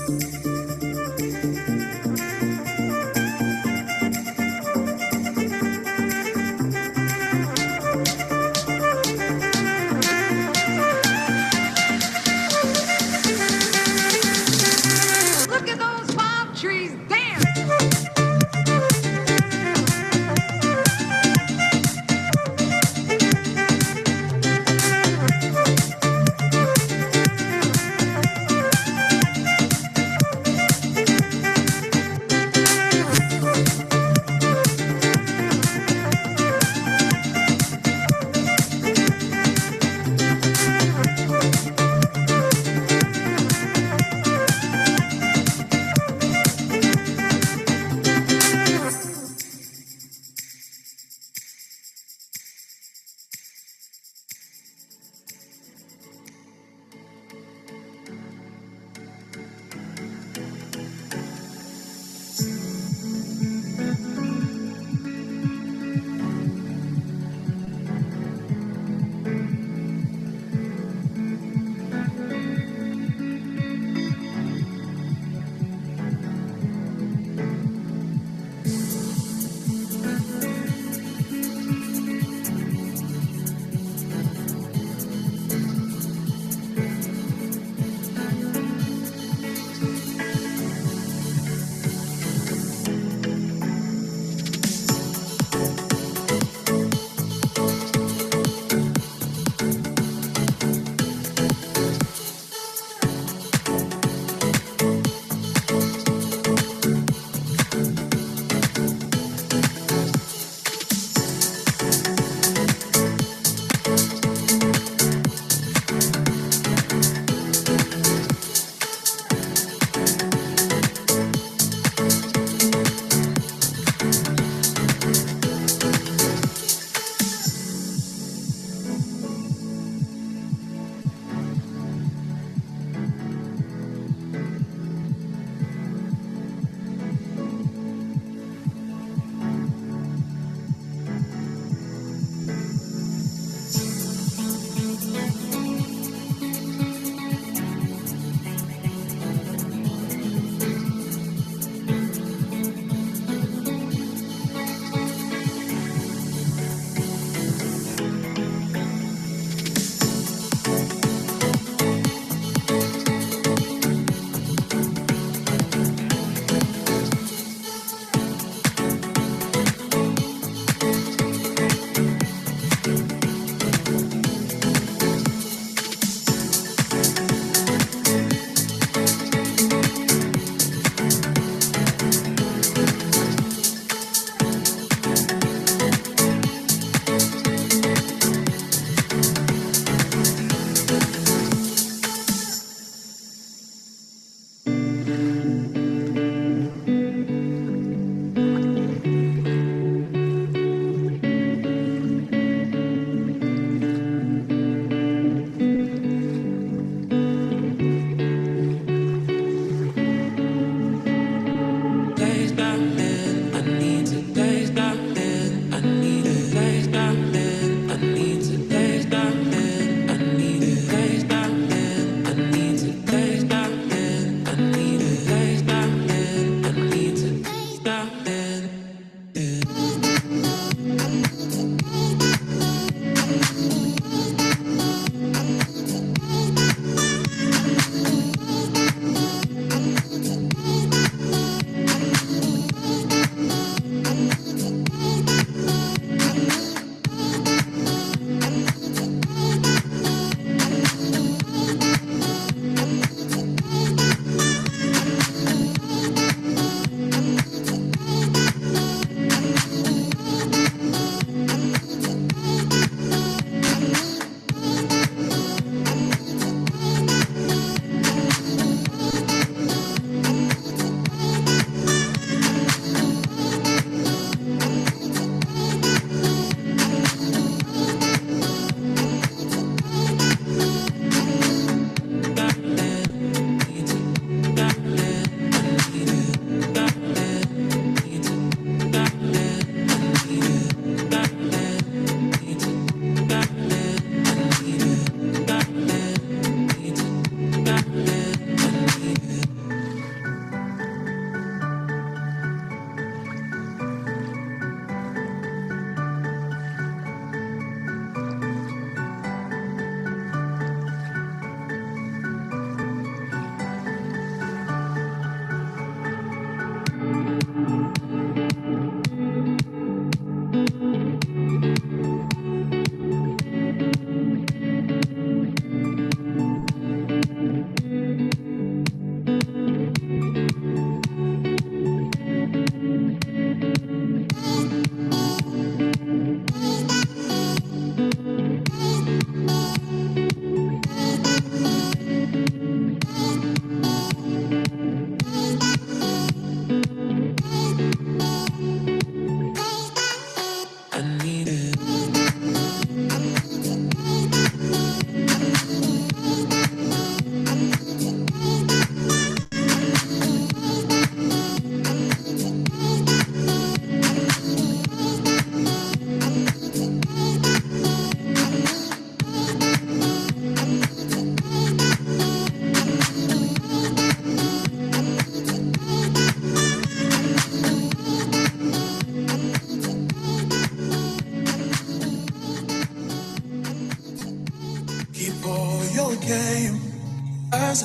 Look at those palm trees dance.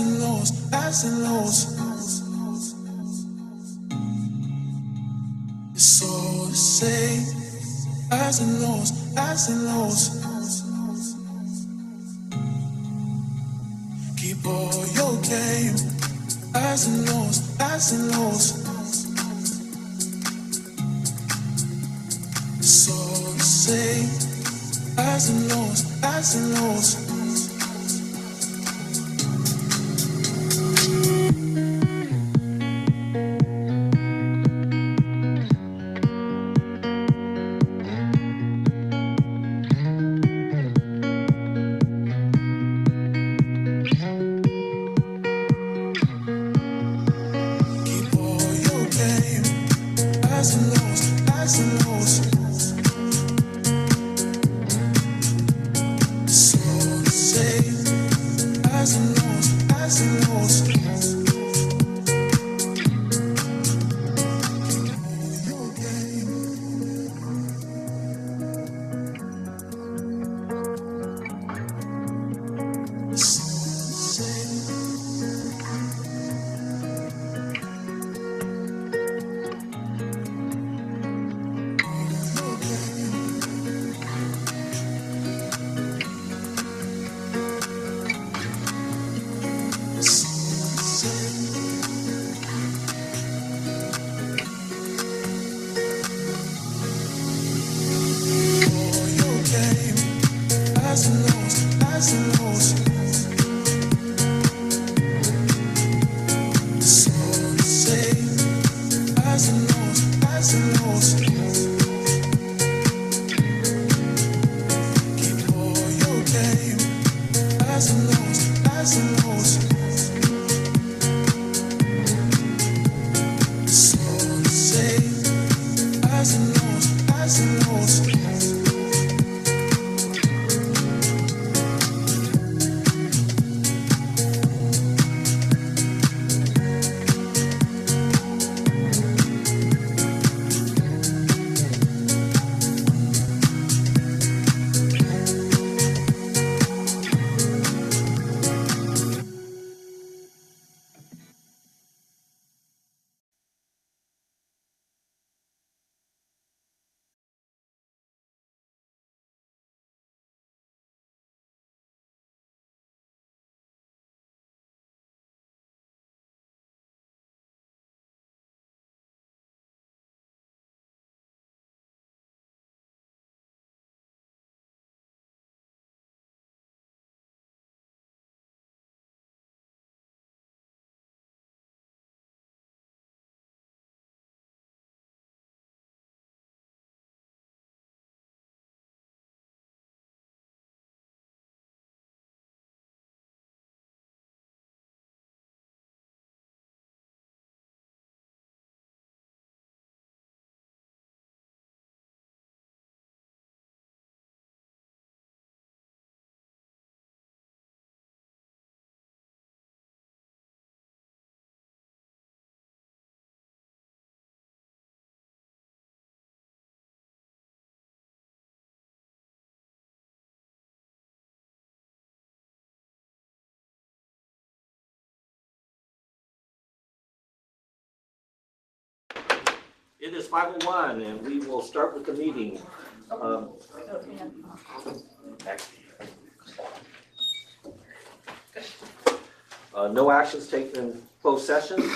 and lows, highs and lows. It's all the same. Highs and lows, highs and lows. Keep all your game. Highs and lows, highs and lows. It's all the same. Highs and lows, highs and lows. Keep all your game. Highs and lows, highs and lows. It's all the same. Highs and lows, highs and lows. All your game. It's all the same. Your game. It's all the same. All your game. Highs and lows, highs and lows. It's all the same. Highs and lows, highs and lows. Keep all your game. Highs and lows, highs and lows. It's all the same. Highs and lows, highs and lows. It is 5:01 and we will start with the meeting. No actions taken in closed session,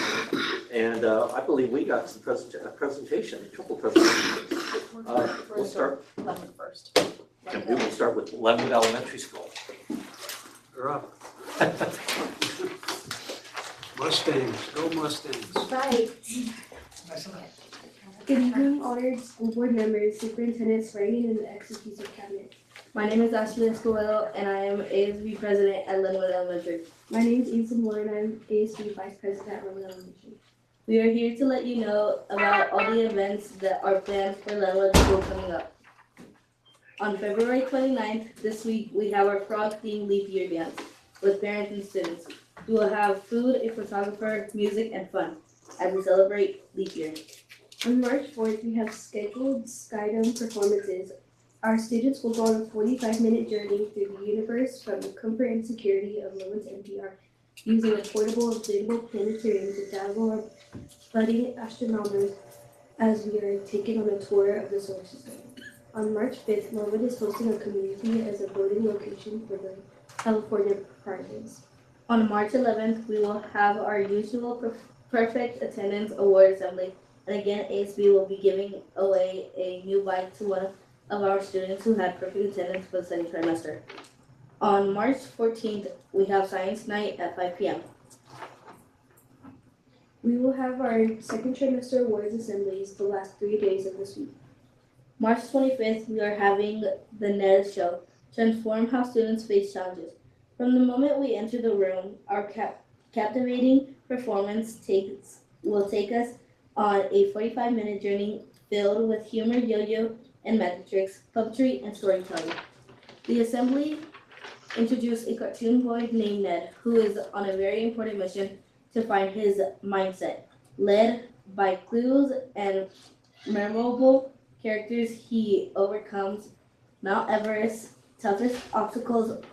and I believe we got some presentation, triple presentation. We'll start. Lemonwood first. And we will start with Lemonwood Elementary School. You're up. Mustangs, go Mustangs. Right. Good evening, honored school board members, superintendent swearing and the executive cabinet. My name is Ashley Escobedo, and I am ASB president at Linwood Elementary. My name is Asa Moore and I'm ASB vice president at Linwood Elementary. We are here to let you know about all the events that are planned for Linwood School coming up. On February 29th, this week, we have our frog-themed leap year dance with parents and students. We will have food, a photographer, music, and fun as we celebrate leap year. On March 4th, we have scheduled Skydome performances. Our students will go on a 45-minute journey through the universe from the comfort and security of Linwood's NPR using a portable inflatable planetarium to dazzle our budding astronomers as we are taken on a tour of the solar system. On March 5th, Norwood is hosting a community as a voting location for the California prizes. On March 11th, we will have our usual perfect attendance award assembly, and again, ASB will be giving away a new bike to one of our students who had perfect attendance for the second trimester. On March 14th, we have science night at 5 p.m. We will have our second trimester awards assemblies the last 3 days of this week. March 25th, we are having the NED show to inform how students face challenges. From the moment we enter the room, our captivating performance will take us on a 45-minute journey filled with humor, yo-yo, and magic tricks, puppetry, and storytelling. The assembly introduced a cartoon boy named Ned, who is on a very important mission to find his mindset. Led by clues and memorable characters, he overcomes Mount Everest's toughest obstacles,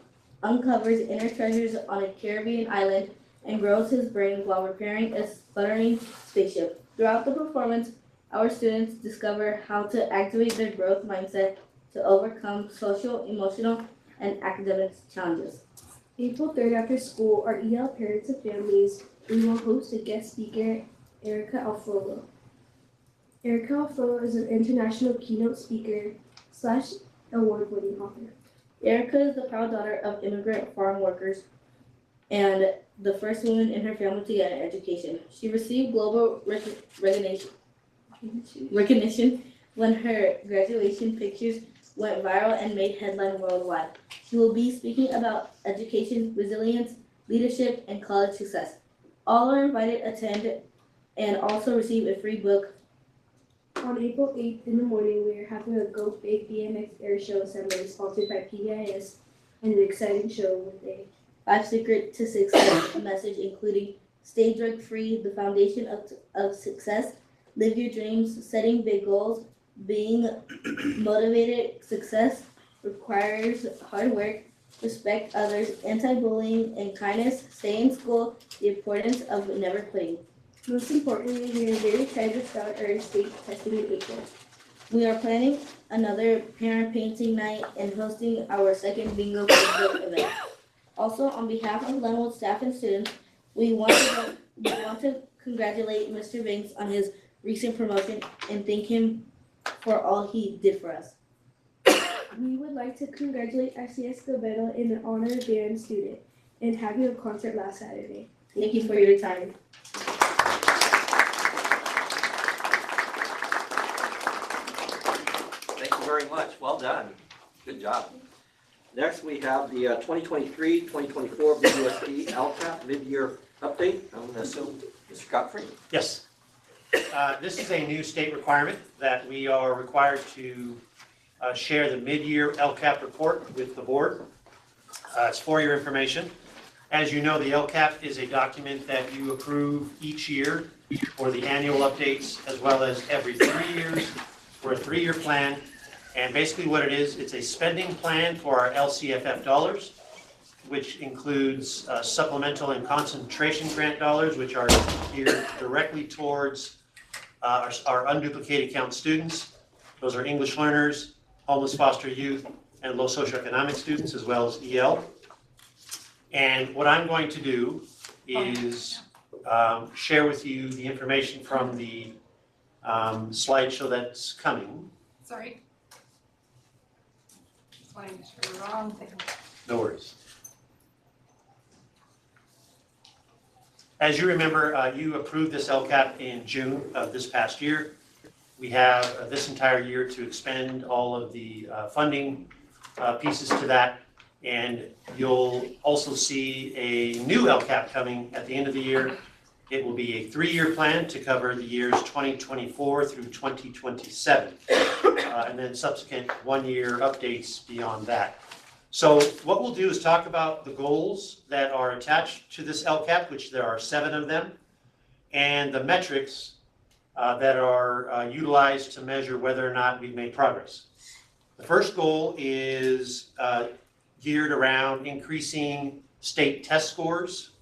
uncovers inner treasures on a Caribbean island, and grows his brain while repairing a sputtering spaceship. Throughout the performance, our students discover how to activate their growth mindset to overcome social, emotional, and academic challenges. April 3rd after school, our EL parents and families, we will host a guest speaker, Erica Alfaro. Erica Alfaro is an international keynote speaker / award-winning author. Erica is the proud daughter of immigrant farm workers and the first woman in her family to get an education. She received global recognition when her graduation pictures went viral and made headlines worldwide. She will be speaking about education, resilience, leadership, and college success. All are invited to attend and also receive a free book. On April 8th in the morning, we are having a Go Big BMX Air Show assembly sponsored by PBIS and an exciting show with a 5 Secret to Success message, including stay drug free, the foundation of success, live your dreams, setting big goals, being motivated. Success requires hard work, respect others, anti-bullying, and kindness, stay in school, the importance of never quitting. Most importantly, we are very excited to start our state testing in April. We are planning another parent painting night and hosting our second bingo book event. Also, on behalf of Lenwood staff and students, we want to congratulate Mr. Banks on his recent promotion and thank him for all he did for us. We would like to congratulate FCS Escobedo in the honor band student and having a concert last Saturday. Thank you for your time. Thank you very much. Well done. Good job. Next, we have the 2023-2024 BUSD LCAP mid-year update. I'm going to assume Mr. Godfrey. Yes. This is a new state requirement that we are required to share the mid-year LCAP report with the board. It's for your information. As you know, the LCAP is a document that you approve each year for the annual updates as well as every 3 years for a 3-year plan. And basically what it is, it's a spending plan for our LCFF dollars, which includes supplemental and concentration grant dollars, which are geared directly towards our unduplicated count students. Those are English learners, homeless foster youth, and low socioeconomic students, as well as EL. And what I'm going to do is share with you the information from the slideshow that's coming. Sorry. Just wanted to show the wrong thing. No worries. As you remember, you approved this LCAP in June of this past year. We have this entire year to expend all of the funding pieces to that. And you'll also see a new LCAP coming at the end of the year. It will be a 3-year plan to cover the years 2024 through 2027, and then subsequent 1-year updates beyond that. So what we'll do is talk about the goals that are attached to this LCAP, which there are 7 of them, and the metrics that are utilized to measure whether or not we've made progress. The first goal is geared around increasing state test scores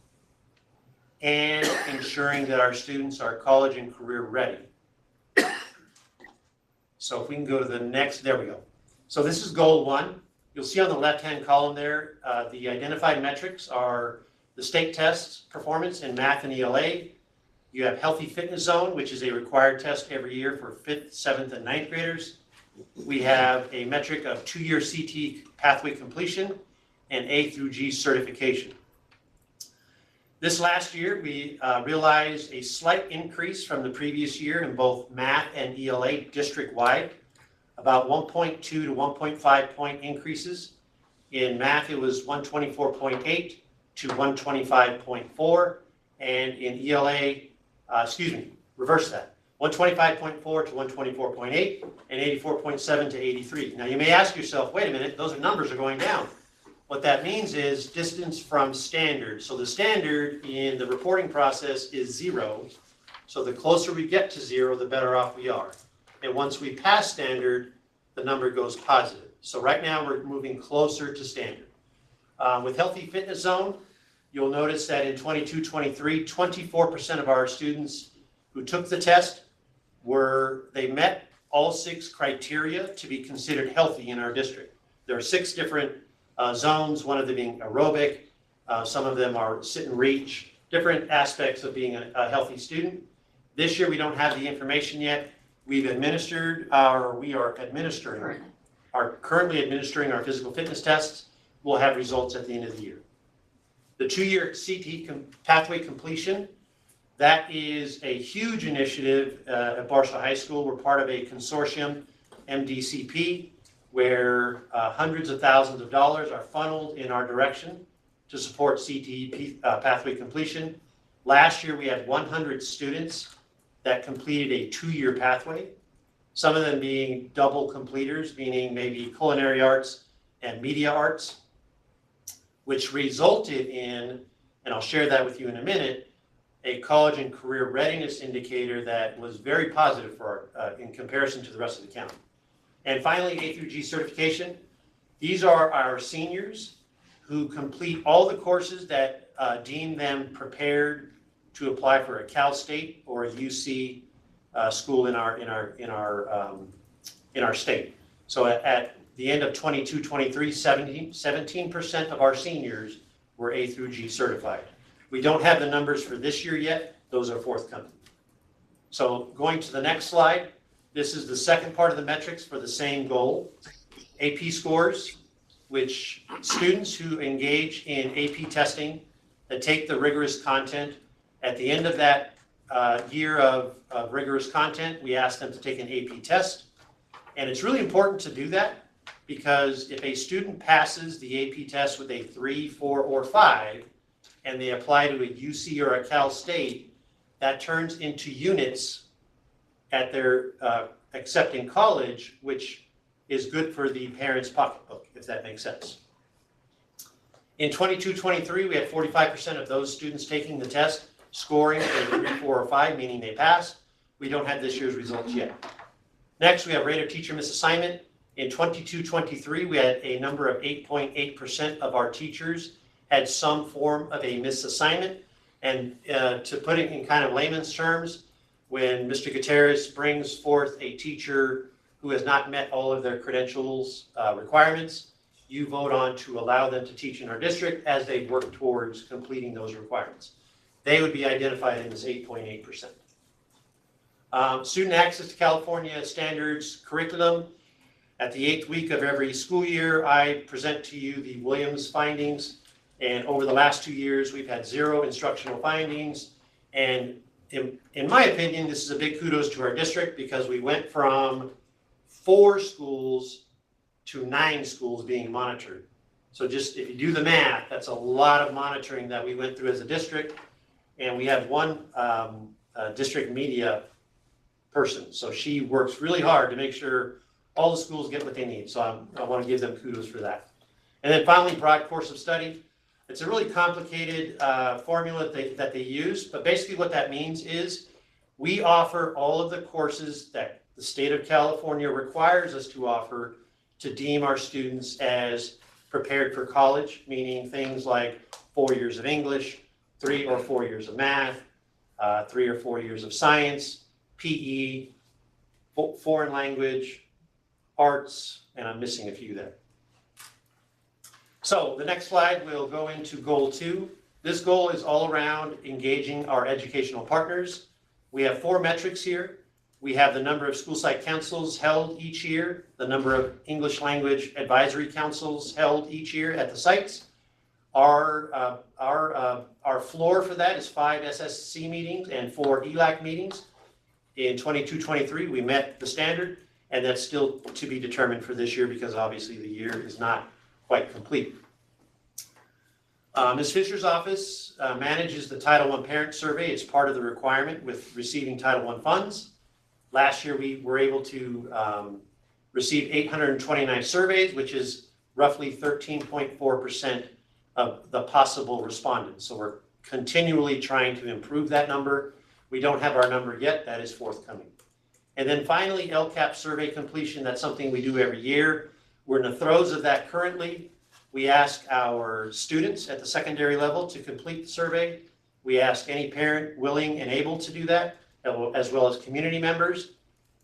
and ensuring that our students are college and career ready. So if we can go to the next, there we go. So this is goal 1. You'll see on the left-hand column there, the identified metrics are the state tests performance in math and ELA. You have Healthy Fitness Zone, which is a required test every year for 5th, 7th, and 9th graders. We have a metric of 2-year CT pathway completion and A through G certification. This last year, we realized a slight increase from the previous year in both math and ELA district-wide, about 1.2 to 1.5 point increases. In math, it was 124.8 to 125.4, and in ELA, reverse that, 125.4 to 124.8, and 84.7 to 83. Now, you may ask yourself, wait a minute, those numbers are going down. What that means is distance from standard. So the standard in the reporting process is 0. So the closer we get to 0, the better off we are. And once we pass standard, the number goes positive. So right now we're moving closer to standard. With Healthy Fitness Zone, you'll notice that in 22-23, 24% of our students who took the test they met all 6 criteria to be considered healthy in our district. There are 6 different zones, one of them being aerobic, some of them are sit and reach, different aspects of being a healthy student. This year we don't have the information yet. We are currently administering our physical fitness tests. We'll have results at the end of the year. The 2-year CT pathway completion, that is a huge initiative at Barstow High School. We're part of a consortium, MDCP, where hundreds of thousands of dollars are funneled in our direction to support CTE pathway completion. Last year, we had 100 students that completed a 2-year pathway, some of them being double completers, meaning maybe culinary arts and media arts, which resulted in, and I'll share that with you in a minute, a college and career readiness indicator that was very positive for in comparison to the rest of the county. And finally, A through G certification. These are our seniors who complete all the courses that deem them prepared to apply for a Cal State or a UC school in our state. So at the end of 22-23, 17% of our seniors were A through G certified. We don't have the numbers for this year yet. Those are forthcoming. So going to the next slide, this is the second part of the metrics for the same goal. AP scores, which students who engage in AP testing that take the rigorous content, at the end of that year of rigorous content, we ask them to take an AP test. And it's really important to do that because if a student passes the AP test with a 3, 4, or 5, and they apply to a UC or a Cal State, that turns into units at their accepting college, which is good for the parent's pocketbook, if that makes sense. In 22-23, we had 45% of those students taking the test scoring a 3, 4, or 5, meaning they passed. We don't have this year's results yet. Next, we have rate of teacher misassignment. In 22-23, we had a number of 8.8% of our teachers had some form of a misassignment. And to put it in kind of layman's terms, when Mr. Gutierrez brings forth a teacher who has not met all of their credentials requirements, you vote on to allow them to teach in our district as they work towards completing those requirements. They would be identified in this 8.8%. Student access to California standards curriculum. At the 8th week of every school year, I present to you the Williams findings. And over the last 2 years, we've had 0 instructional findings. And in my opinion, this is a big kudos to our district because we went from 4 schools to 9 schools being monitored. So just if you do the math, that's a lot of monitoring that we went through as a district. And we have one district media person. So she works really hard to make sure all the schools get what they need. So I want to give them kudos for that. And then finally, broad course of study. It's a really complicated formula that they use, but basically what that means is we offer all of the courses that the state of California requires us to offer to deem our students as prepared for college, meaning things like 4 years of English, 3 or 4 years of math, 3 or 4 years of science, PE, foreign language, arts, and I'm missing a few there. So the next slide, we'll go into goal 2. This goal is all around engaging our educational partners. We have 4 metrics here. We have the number of school site councils held each year, the number of English language advisory councils held each year at the sites. Our floor for that is 5 SSC meetings and 4 ELAC meetings. In 22-23, we met the standard, and that's still to be determined for this year because obviously the year is not quite complete. Ms. Fisher's office manages the Title I parent survey. It's part of the requirement with receiving Title I funds. Last year, we were able to receive 829 surveys, which is roughly 13.4% of the possible respondents. So we're continually trying to improve that number. We don't have our number yet. That is forthcoming. And then finally, LCAP survey completion. That's something we do every year. We're in the throes of that currently. We ask our students at the secondary level to complete the survey. We ask any parent willing and able to do that, as well as community members.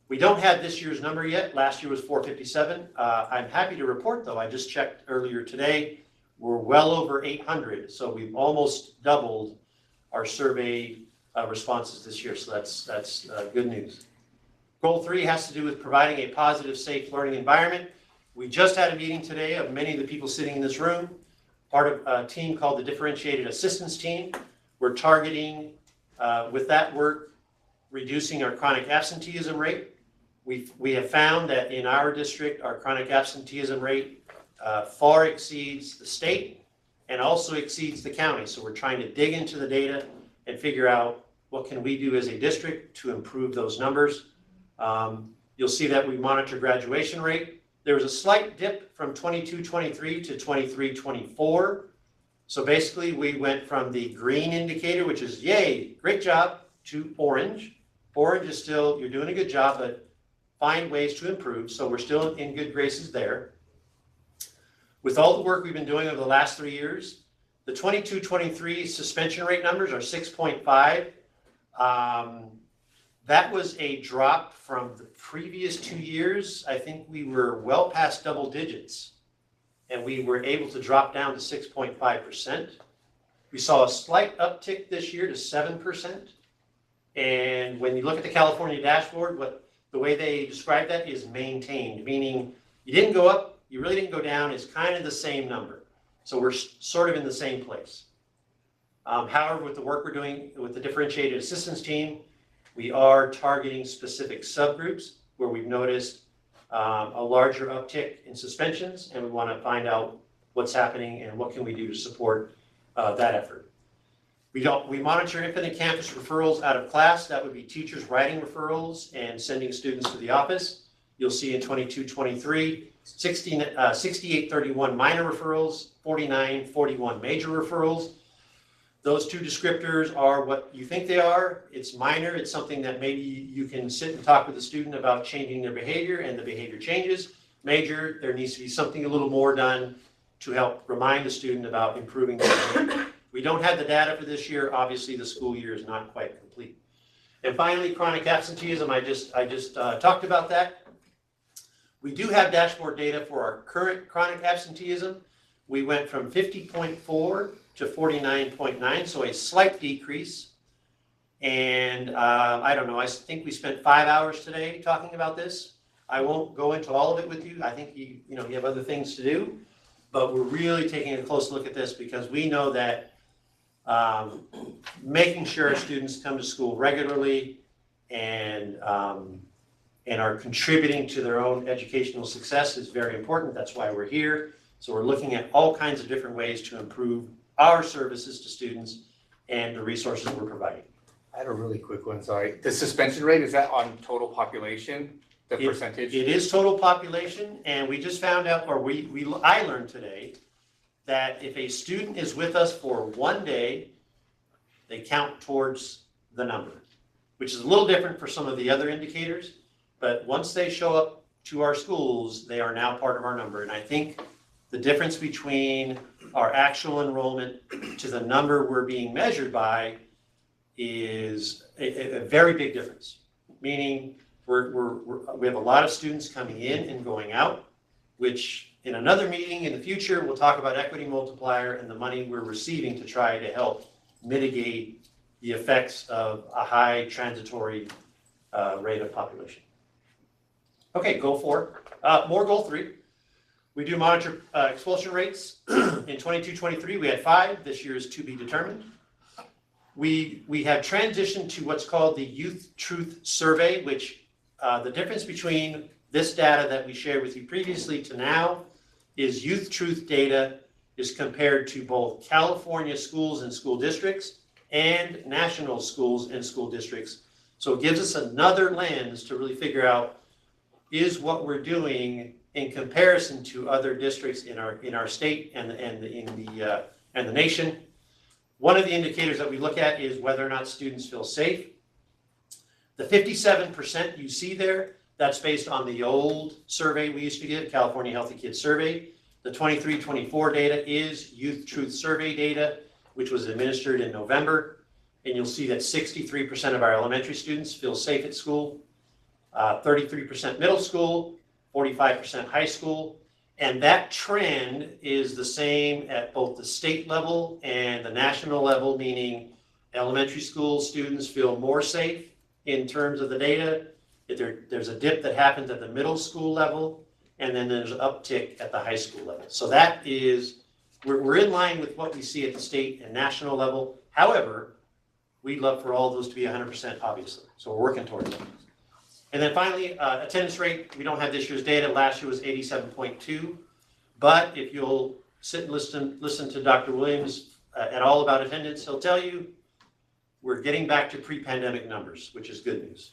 We don't have this year's number yet. Last year was 457. I'm happy to report, though, I just checked earlier today, we're well over 800. So we've almost doubled our survey responses this year. So that's good news. Goal 3 has to do with providing a positive, safe learning environment. We just had a meeting today of many of the people sitting in this room, part of a team called the Differentiated Assistance Team. We're targeting, with that work, reducing our chronic absenteeism rate. We have found that in our district, our chronic absenteeism rate far exceeds the state and also exceeds the county. So we're trying to dig into the data and figure out what can we do as a district to improve those numbers. You'll see that we monitor graduation rate. There was a slight dip from 22-23 to 23-24. So basically we went from the green indicator, which is yay, great job, to orange. Orange is still, you're doing a good job, but find ways to improve. So we're still in good graces there. With all the work we've been doing over the last 3 years, the 22-23 suspension rate numbers are 6.5. That was a drop from the previous 2 years. I think we were well past double digits, and we were able to drop down to 6.5%. We saw a slight uptick this year to 7%. And when you look at the California dashboard, the way they describe that is maintained, meaning you didn't go up, you really didn't go down. It's kind of the same number. So we're sort of in the same place. However, with the work we're doing with the Differentiated Assistance Team, we are targeting specific subgroups where we've noticed a larger uptick in suspensions, and we want to find out what's happening and what can we do to support that effort. We monitor infinite campus referrals out of class. That would be teachers writing referrals and sending students to the office. You'll see in 22-23, 6831 minor referrals, 4941 major referrals. Those 2 descriptors are what you think they are. It's minor. It's something that maybe you can sit and talk with the student about changing their behavior, and the behavior changes. Major, there needs to be something a little more done to help remind the student about improving their behavior. We don't have the data for this year. Obviously, the school year is not quite complete. And finally, chronic absenteeism. I just talked about that. We do have dashboard data for our current chronic absenteeism. We went from 50.4 to 49.9, so a slight decrease. And I don't know, I think we spent 5 hours today talking about this. I won't go into all of it with you. I think you have other things to do, but we're really taking a close look at this because we know that making sure our students come to school regularly and are contributing to their own educational success is very important. That's why we're here. So we're looking at all kinds of different ways to improve our services to students and the resources we're providing. I had a really quick one, sorry. The suspension rate, is that on total population, the percentage? It is total population, and we just found out, or I learned today, that if a student is with us for 1 day, they count towards the number, which is a little different for some of the other indicators. But once they show up to our schools, they are now part of our number. And I think the difference between our actual enrollment to the number we're being measured by is a very big difference. Meaning we have a lot of students coming in and going out, which in another meeting in the future, we'll talk about equity multiplier and the money we're receiving to try to help mitigate the effects of a high transitory rate of population. Okay, goal 4. More goal 3. We do monitor expulsion rates. In 22-23, we had 5. This year is to be determined. We have transitioned to what's called the Youth Truth Survey, which the difference between this data that we shared with you previously to now is Youth Truth data is compared to both California schools and school districts and national schools and school districts. So it gives us another lens to really figure out, is what we're doing in comparison to other districts in our state and the nation. One of the indicators that we look at is whether or not students feel safe. The 57% you see there, that's based on the old survey we used to get, California Healthy Kids Survey. The 23-24 data is Youth Truth Survey data, which was administered in November. And you'll see that 63% of our elementary students feel safe at school, 33% middle school, 45% high school. And that trend is the same at both the state level and the national level, meaning elementary school students feel more safe in terms of the data. There's a dip that happens at the middle school level, and then there's an uptick at the high school level. So that is, we're in line with what we see at the state and national level. However, we'd love for all those to be 100%, obviously. So we're working towards that. And then finally, attendance rate. We don't have this year's data. Last year was 87.2. But if you'll sit and listen to Dr. Williams at all about attendance, he'll tell you we're getting back to pre-pandemic numbers, which is good news.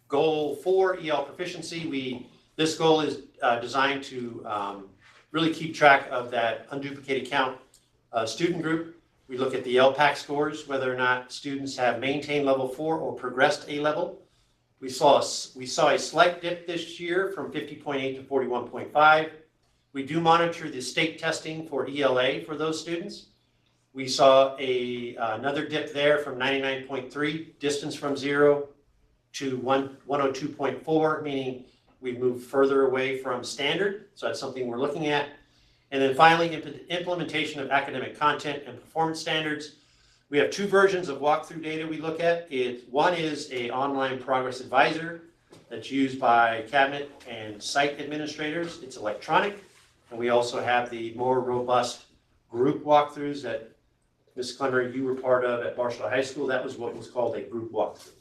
Goal 4, EL proficiency. This goal is designed to really keep track of that unduplicated count student group. We look at the LPAC scores, whether or not students have maintained level 4 or progressed a level. We saw a slight dip this year from 50.8 to 41.5. We do monitor the state testing for ELA for those students. We saw another dip there from 99.3, distance from 0, to 102.4, meaning we've moved further away from standard. So that's something we're looking at. And then finally, implementation of academic content and performance standards. We have 2 versions of walkthrough data we look at. One is an online progress advisor that's used by cabinet and site administrators. It's electronic. And we also have the more robust group walkthroughs that Ms. Clemmer, you were part of at Barstow High School. That was what was called a group walkthrough,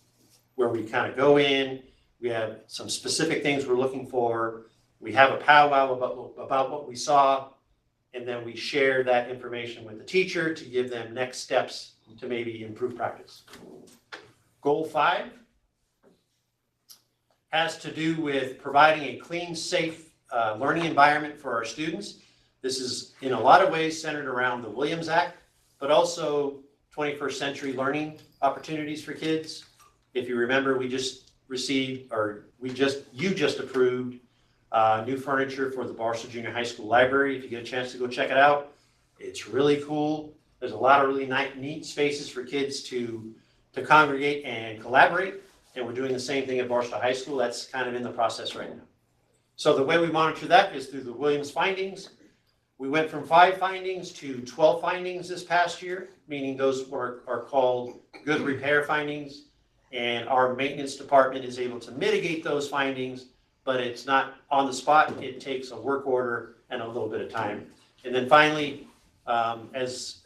where we kind of go in, we have some specific things we're looking for, we have a powwow about what we saw, and then we share that information with the teacher to give them next steps to maybe improve practice. Goal 5 has to do with providing a clean, safe learning environment for our students. This is in a lot of ways centered around the Williams Act, but also 21st century learning opportunities for kids. If you remember, you just approved new furniture for the Barstow Junior High School Library. If you get a chance to go check it out, it's really cool. There's a lot of really neat spaces for kids to congregate and collaborate. And we're doing the same thing at Barstow High School. That's kind of in the process right now. So the way we monitor that is through the Williams findings. We went from 5 findings to 12 findings this past year, meaning those are called good repair findings. And our maintenance department is able to mitigate those findings, but it's not on the spot. It takes a work order and a little bit of time. And then finally, as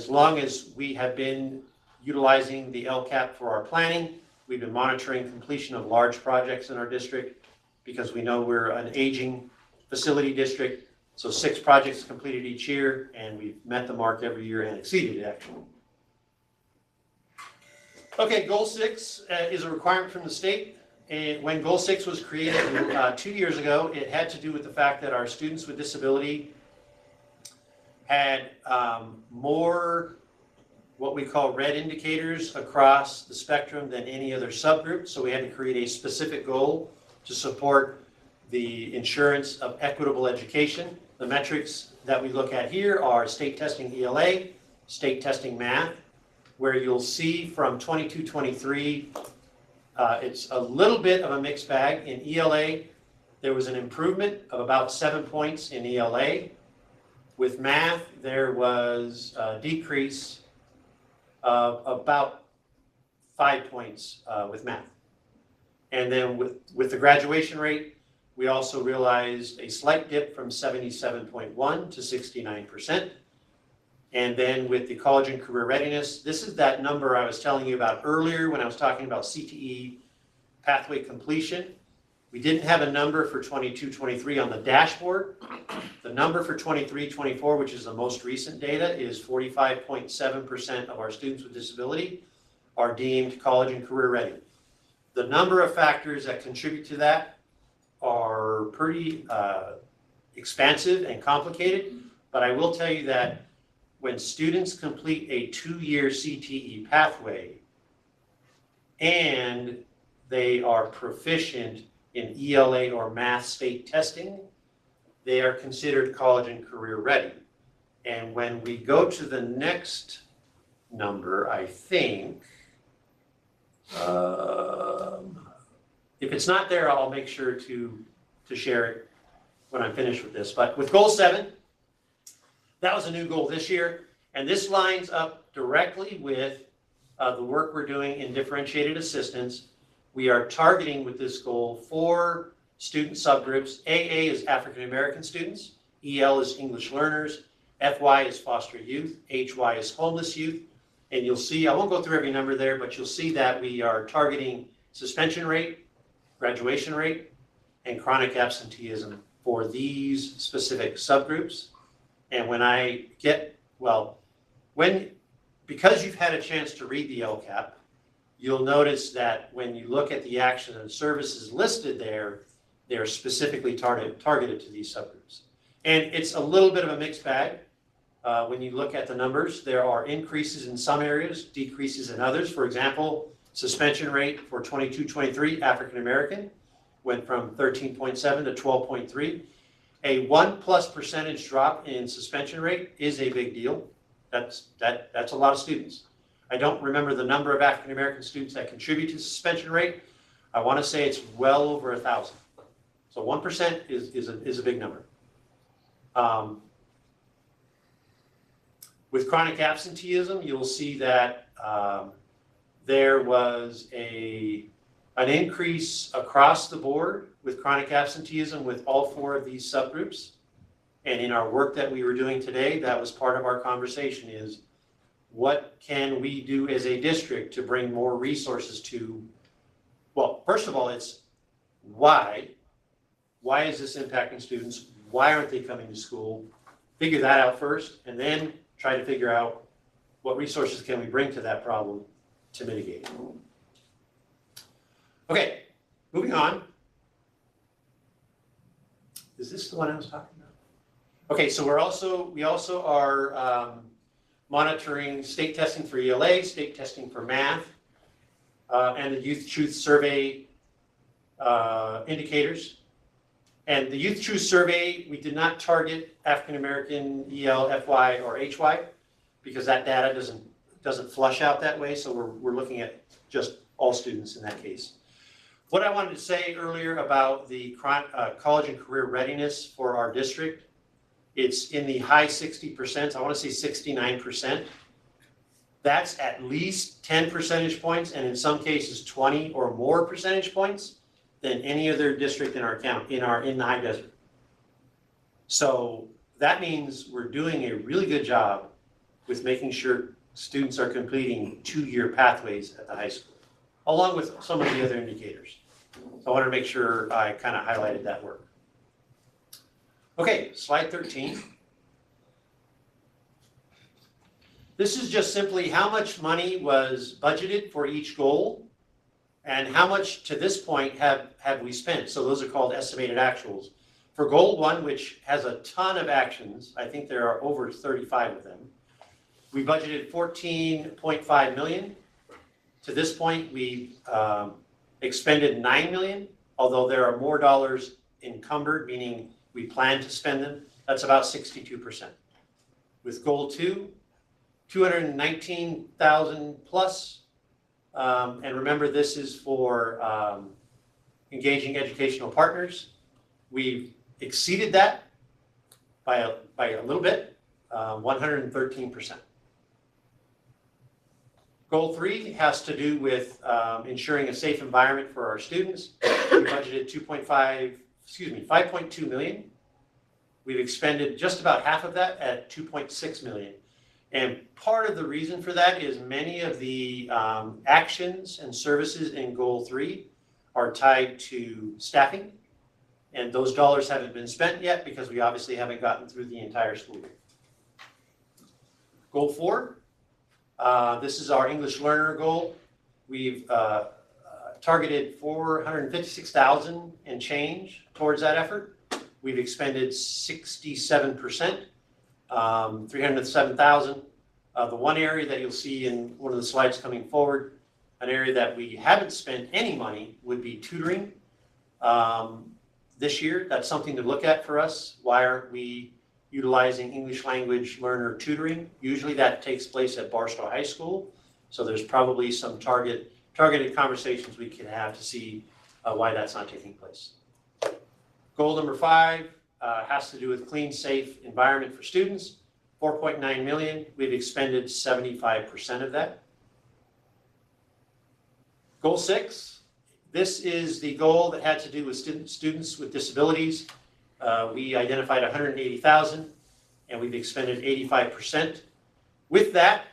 long as we have been utilizing the LCAP for our planning, we've been monitoring completion of large projects in our district because we know we're an aging facility district. So 6 projects completed each year, and we've met the mark every year and exceeded it, actually. Okay, Goal 6 is a requirement from the state. And when Goal 6 was created 2 years ago, it had to do with the fact that our students with disability had more what we call red indicators across the spectrum than any other subgroup. So we had to create a specific goal to support the insurance of equitable education. The metrics that we look at here are state testing ELA, state testing math, where you'll see from 22-23, it's a little bit of a mixed bag. In ELA, there was an improvement of about 7 points in ELA. With math, there was a decrease of about 5 points with math. And then with the graduation rate, we also realized a slight dip from 77.1 to 69%. And then with the college and career readiness, this is that number I was telling you about earlier when I was talking about CTE pathway completion. We didn't have a number for 22-23 on the dashboard. The number for 23-24, which is the most recent data, is 45.7% of our students with disability are deemed college and career ready. The number of factors that contribute to that are pretty expansive and complicated, but I will tell you that when students complete a 2-year CTE pathway and they are proficient in ELA or math state testing, they are considered college and career ready. And when we go to the next number, I think, if it's not there, I'll make sure to share it when I'm finished with this. But with goal 7, that was a new goal this year, and this lines up directly with the work we're doing in differentiated assistance. We are targeting with this goal 4 student subgroups. AA is African American students, EL is English learners, FY is foster youth, HY is homeless youth. And you'll see, I won't go through every number there, but you'll see that we are targeting suspension rate, graduation rate, and chronic absenteeism for these specific subgroups. And when I get, because you've had a chance to read the LCAP, you'll notice that when you look at the action and services listed there, they're specifically targeted to these subgroups. And it's a little bit of a mixed bag. When you look at the numbers, there are increases in some areas, decreases in others. For example, suspension rate for 22-23 African American went from 13.7 to 12.3. A 1+ % drop in suspension rate is a big deal. That's a lot of students. I don't remember the number of African American students that contribute to suspension rate. I want to say it's well over 1,000. So 1% is a big number. With chronic absenteeism, you'll see that there was an increase across the board with chronic absenteeism with all 4 of these subgroups. And in our work that we were doing today, that was part of our conversation is what can we do as a district to bring more resources to, well, first of all, it's why is this impacting students? Why aren't they coming to school? Figure that out first, and then try to figure out what resources can we bring to that problem to mitigate. Okay, moving on. Is this the one I was talking about? Okay, so we also are monitoring state testing for ELA, state testing for math, and the Youth Truth Survey indicators. And the Youth Truth Survey, we did not target African American, EL, FY, or HY because that data doesn't flush out that way. So we're looking at just all students in that case. What I wanted to say earlier about the college and career readiness for our district, it's in the high 60%. I want to say 69%. That's at least 10 percentage points, and in some cases 20 or more percentage points than any other district in our county, in the high desert. So that means we're doing a really good job with making sure students are completing 2-year pathways at the high school, along with some of the other indicators. So I wanted to make sure I kind of highlighted that work. Okay, slide 13. This is just simply how much money was budgeted for each goal and how much to this point have we spent. So those are called estimated actuals. For goal 1, which has a ton of actions, I think there are over 35 of them, we budgeted $14.5 million. To this point, we expended $9 million, although there are more dollars encumbered, meaning we plan to spend them, that's about 62%. With goal 2, 219,000 plus. And remember, this is for engaging educational partners. We've exceeded that by a little bit, 113%. Goal 3 has to do with ensuring a safe environment for our students. We budgeted 5.2 million. We've expended just about half of that at 2.6 million. And part of the reason for that is many of the actions and services in goal 3 are tied to staffing. And those dollars haven't been spent yet because we obviously haven't gotten through the entire school year. Goal 4, this is our English learner goal. We've targeted 456,000 and change towards that effort. We've expended 67%, 307,000. The one area that you'll see in one of the slides coming forward, an area that we haven't spent any money would be tutoring. This year, that's something to look at for us. Why aren't we utilizing English language learner tutoring? Usually that takes place at Barstow High School. So there's probably some targeted conversations we can have to see why that's not taking place. Goal number 5 has to do with clean, safe environment for students. 4.9 million, we've expended 75% of that. Goal 6, this is the goal that had to do with students with disabilities. We identified 180,000 and we've expended 85%. With that,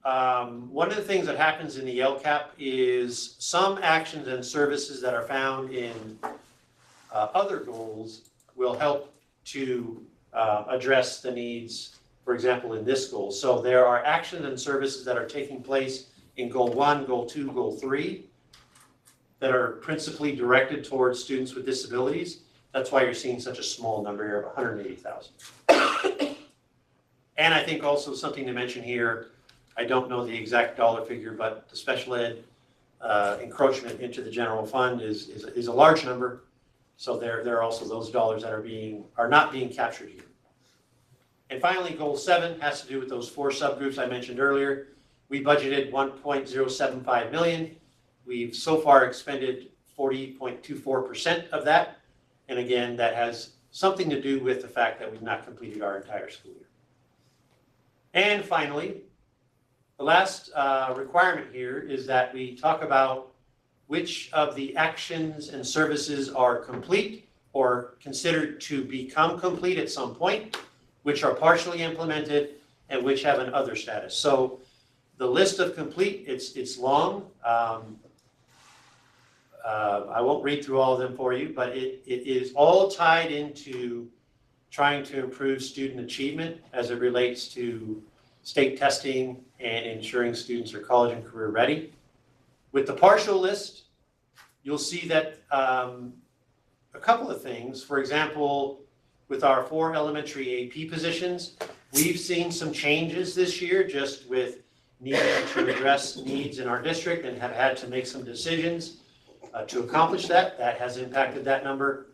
one of the things that happens in the LCAP is some actions and services that are found in other goals will help to address the needs, for example, in this goal. So there are actions and services that are taking place in goal 1, goal 2, goal 3 that are principally directed towards students with disabilities. That's why you're seeing such a small number here of 180,000. And I think also something to mention here, I don't know the exact dollar figure, but the special ed encroachment into the general fund is a large number. So there are also those dollars that are not being captured here. And finally, goal 7 has to do with those 4 subgroups I mentioned earlier. We budgeted 1.075 million. We've so far expended 40.24% of that. And again, that has something to do with the fact that we've not completed our entire school year. And finally, the last requirement here is that we talk about which of the actions and services are complete or considered to become complete at some point, which are partially implemented, and which have an other status. So the list of complete, it's long. I won't read through all of them for you, but it is all tied into trying to improve student achievement as it relates to state testing and ensuring students are college and career ready. With the partial list, you'll see that a couple of things. For example, with our 4 elementary AP positions, we've seen some changes this year just with needing to address needs in our district and have had to make some decisions to accomplish that. That has impacted that number.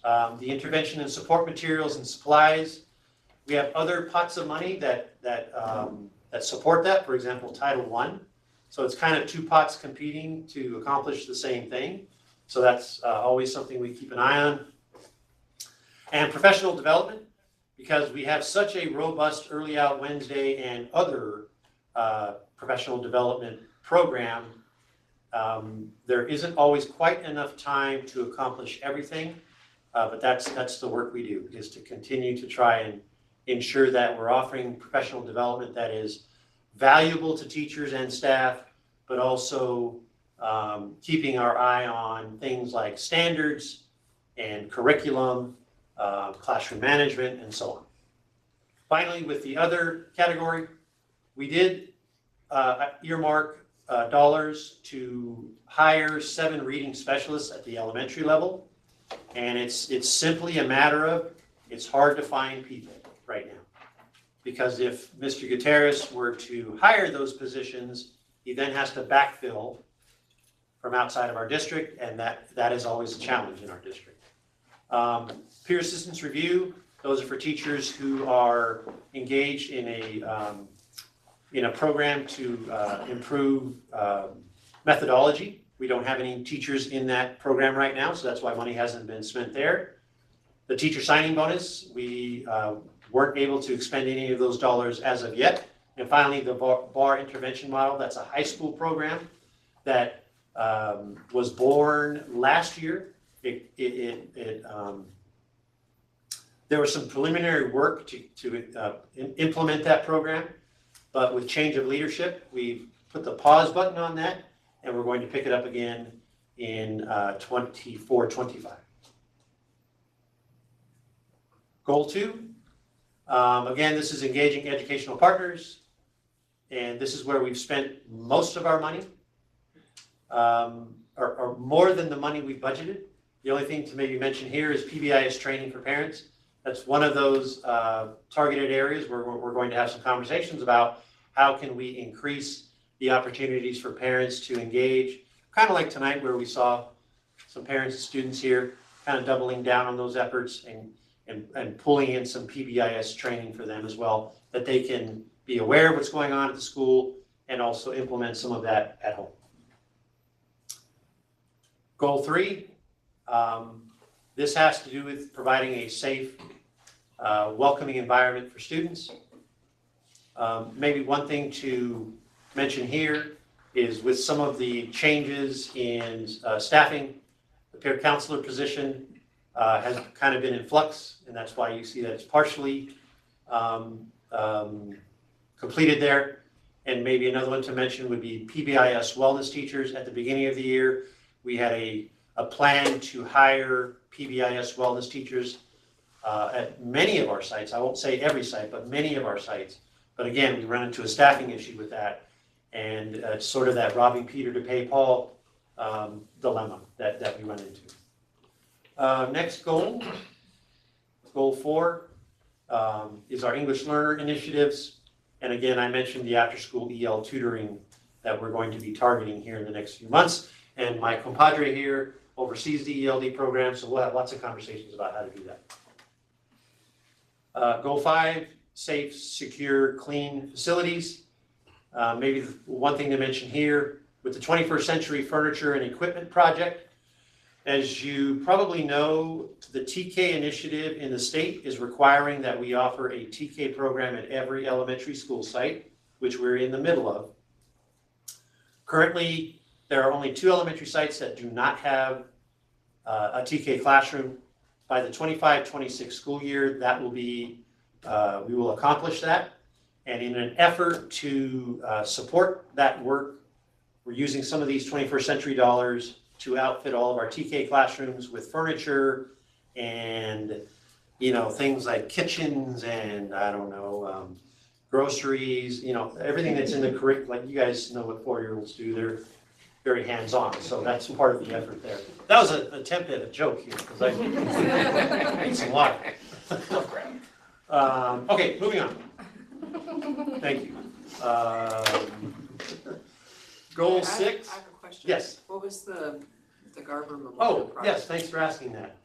The intervention and support materials and supplies, we have other pots of money that support that, for example, Title I. So it's kind of 2 pots competing to accomplish the same thing. So that's always something we keep an eye on. And professional development, because we have such a robust Early Out Wednesday and other professional development program, there isn't always quite enough time to accomplish everything. But that's the work we do, is to continue to try and ensure that we're offering professional development that is valuable to teachers and staff, but also keeping our eye on things like standards and curriculum, classroom management, and so on. Finally, with the other category, we did earmark dollars to hire 7 reading specialists at the elementary level. And it's simply a matter of, it's hard to find people right now. Because if Mr. Gutierrez were to hire those positions, he then has to backfill from outside of our district, and that is always a challenge in our district. Peer assistance review, those are for teachers who are engaged in a program to improve methodology. We don't have any teachers in that program right now, so that's why money hasn't been spent there. The teacher signing bonus, we weren't able to expend any of those dollars as of yet. And finally, the bar intervention model, that's a high school program that was born last year. There was some preliminary work to implement that program, but with change of leadership, we've put the pause button on that, and we're going to pick it up again in 24-25. Goal 2, again, this is engaging educational partners, and this is where we've spent most of our money, or more than the money we budgeted. The only thing to maybe mention here is PBIS training for parents. That's one of those targeted areas where we're going to have some conversations about how can we increase the opportunities for parents to engage, kind of like tonight where we saw some parents and students here kind of doubling down on those efforts and pulling in some PBIS training for them as well, that they can be aware of what's going on at the school and also implement some of that at home. Goal 3, this has to do with providing a safe, welcoming environment for students. Maybe one thing to mention here is with some of the changes in staffing, the peer counselor position has kind of been in flux, and that's why you see that it's partially completed there. And maybe another one to mention would be PBIS wellness teachers. At the beginning of the year, we had a plan to hire PBIS wellness teachers at many of our sites. I won't say every site, but many of our sites. But again, we run into a staffing issue with that, and it's sort of that robbing Peter to pay Paul dilemma that we run into. Next goal, goal 4, is our English learner initiatives. And again, I mentioned the after-school EL tutoring that we're going to be targeting here in the next few months. And my compadre here oversees the ELD program, so we'll have lots of conversations about how to do that. Goal 5, safe, secure, clean facilities. Maybe one thing to mention here, with the 21st Century Furniture and Equipment Project, as you probably know, the TK initiative in the state is requiring that we offer a TK program at every elementary school site, which we're in the middle of. Currently, there are only 2 elementary sites that do not have a TK classroom. By the 25-26 school year, that will be, we will accomplish that. And in an effort to support that work, we're using some of these 21st century dollars to outfit all of our TK classrooms with furniture and, things like kitchens and, groceries, everything that's in the curriculum. Like you guys know what 4-year-olds do. They're very hands-on, so that's part of the effort there. That was an attempt at a joke here, because I need some water. Okay, moving on. Thank you. Goal 6. I have a question. Yes. What was the Garber Memorial Oh, project? yes, thanks for asking that.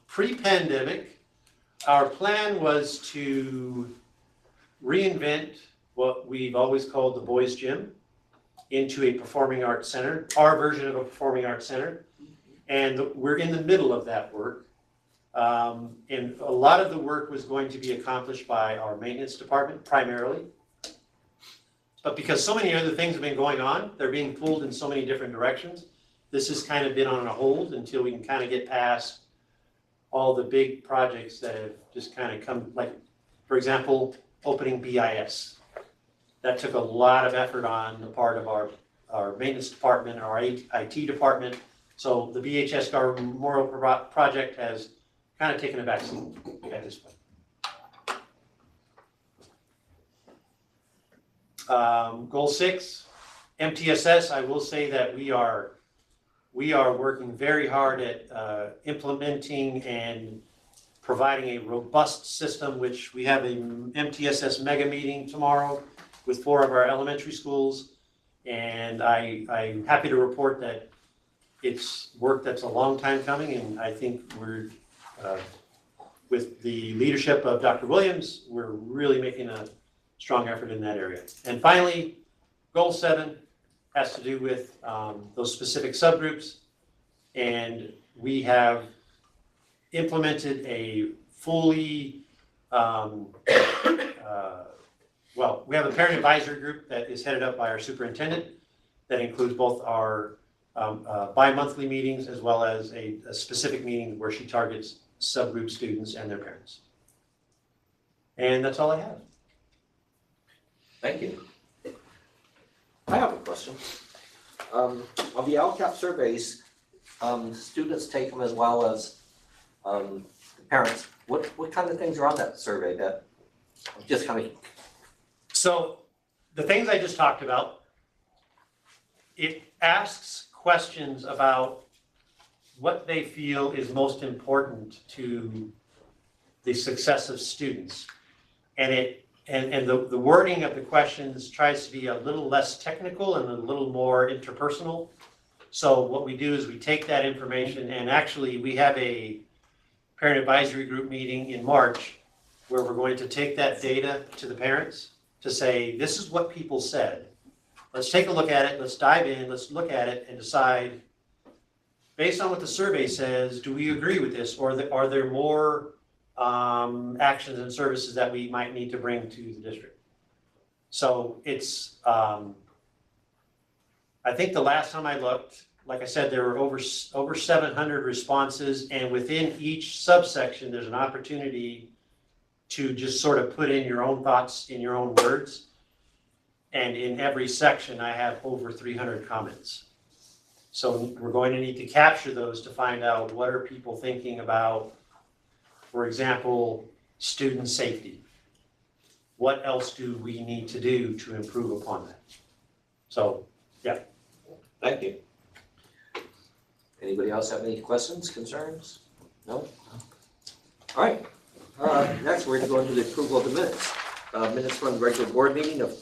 Pre-pandemic, our plan was to reinvent what we've always called the boys' gym into a performing arts center, our version of a performing arts center. And we're in the middle of that work. And a lot of the work was going to be accomplished by our maintenance department primarily. But because so many other things have been going on, they're being pulled in so many different directions. This has kind of been on a hold until we can kind of get past all the big projects that have just kind of come, like, for example, opening BIS. That took a lot of effort on the part of our maintenance department, our IT department. So the BHS Garber Memorial Project has kind of taken a back seat at this point. Goal 6, MTSS. I will say that we are working very hard at implementing and providing a robust system, which we have a MTSS mega meeting tomorrow with 4 of our elementary schools. And I'm happy to report that it's work that's a long time coming, and I think we're with the leadership of Dr. Williams, we're really making a strong effort in that area. And finally, goal 7 has to do with those specific subgroups. And we have implemented a fully, we have a parent advisory group that is headed up by our superintendent that includes both our bi-monthly meetings as well as a specific meeting where she targets subgroup students and their parents. And that's all I have. Thank you. I have a question. On the LCAP surveys, students take them as well as the parents. What kind of things are on that survey that just kind of? So the things I just talked about, it asks questions about what they feel is most important to the success of students. And the wording of the questions tries to be a little less technical and a little more interpersonal. So what we do is we take that information, and actually we have a parent advisory group meeting in March where we're going to take that data to the parents to say, this is what people said. Let's take a look at it, let's dive in, let's look at it and decide, based on what the survey says, do we agree with this? Or are there more actions and services that we might need to bring to the district? So it's, I think the last time I looked, like I said, there were over 700 responses, and within each subsection, there's an opportunity to just sort of put in your own thoughts in your own words. And in every section, I have over 300 comments. So we're going to need to capture those to find out what are people thinking about, for example, student safety. What else do we need to do to improve upon that? So, yeah. Thank you. Anybody else have any questions, concerns? No? All right. Next, we're going to go into the approval of the minutes. Minutes from the regular board meeting of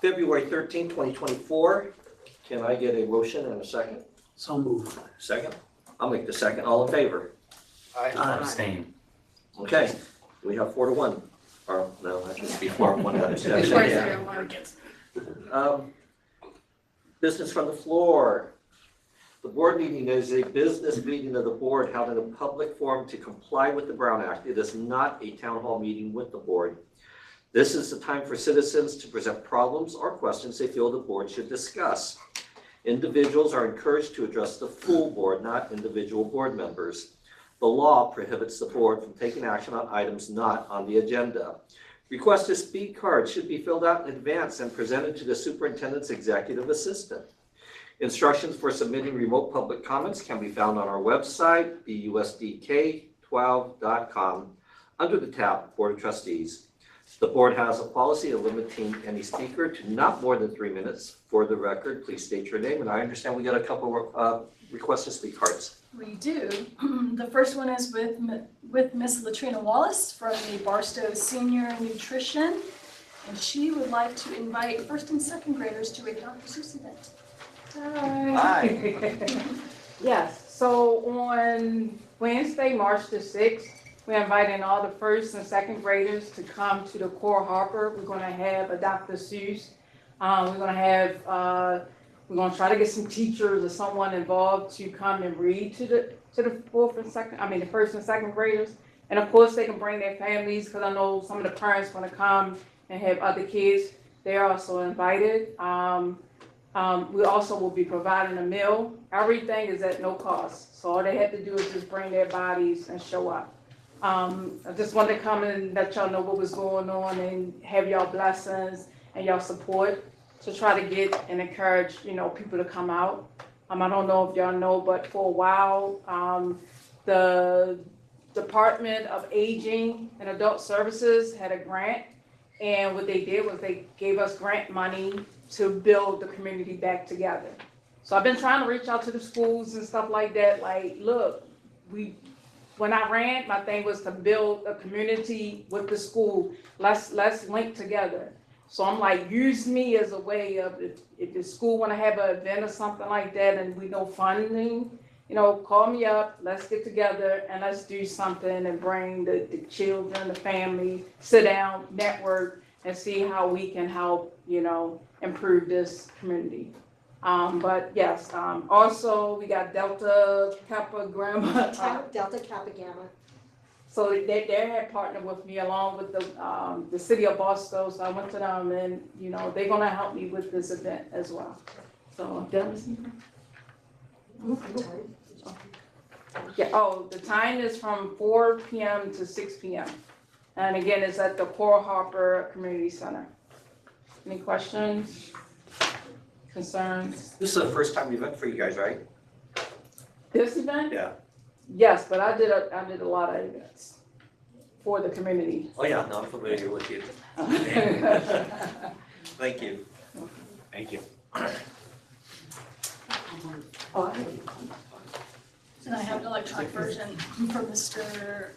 February 13, 2024. Can I get a motion and a second? So moved. Second? I'll make the second. All in favor? Aye. Abstain. Okay, we have 4-1. Or, no, that should be 4-1. Business from the floor. The board meeting is a business meeting of the board held in a public forum to comply with the Brown Act. It is not a town hall meeting with the board. This is the time for citizens to present problems or questions they feel the board should discuss. Individuals are encouraged to address the full board, not individual board members. The law prohibits the board from taking action on items not on the agenda. Request to speak cards should be filled out in advance and presented to the superintendent's executive assistant. Instructions for submitting remote public comments can be found on our website, busdk12.com, under the tab Board of Trustees. The board has a policy of limiting any speaker to not more than 3 minutes. For the record, please state your name, and I understand we got a couple of requests to speak cards. We do. The first one is with Miss Latrina Wallace from the Barstow Senior Nutrition, and she would like to invite first and second graders to a Dr. Seuss event. Hi. Yes, so on Wednesday, March the 6th, we're inviting all the first and second graders to come to the Core Harper. We're gonna have a Dr. Seuss. We're gonna try to get some teachers or someone involved to come and read to the first and second graders. And of course, they can bring their families, because I know some of the parents wanna come and have other kids. They're also invited. We also will be providing a meal. Everything is at no cost. So all they have to do is just bring their bodies and show up. I just wanted to come and let y'all know what was going on and have y'all blessings and y'all support to try to get and encourage, people to come out. I don't know if y'all know, but for a while, the Department of Aging and Adult Services had a grant. And what they did was they gave us grant money to build the community back together. So I've been trying to reach out to the schools and stuff like that. Like, look, when I ran, my thing was to build a community with the school. Let's link together. So I'm like, use me as a way of, if the school want to have an event or something like that and we know funding, call me up, let's get together and let's do something and bring the children, the family, sit down, network, and see how we can help, improve this community. But yes, also we got Delta Kappa Gamma. Delta Kappa Gamma. So they had partnered with me along with the city of Barstow, so I went to them and, they're gonna help me with this event as well. So, yeah, the time is from 4 p.m. to 6 p.m. And again, it's at the Coral Harper Community Center. Any questions, concerns? This is the first time event for you guys, right? This event? Yeah. Yes, but I did a lot of events for the community. Oh, yeah, no, I'm familiar with you. Thank you. Thank you. And I have an electronic version for Mr.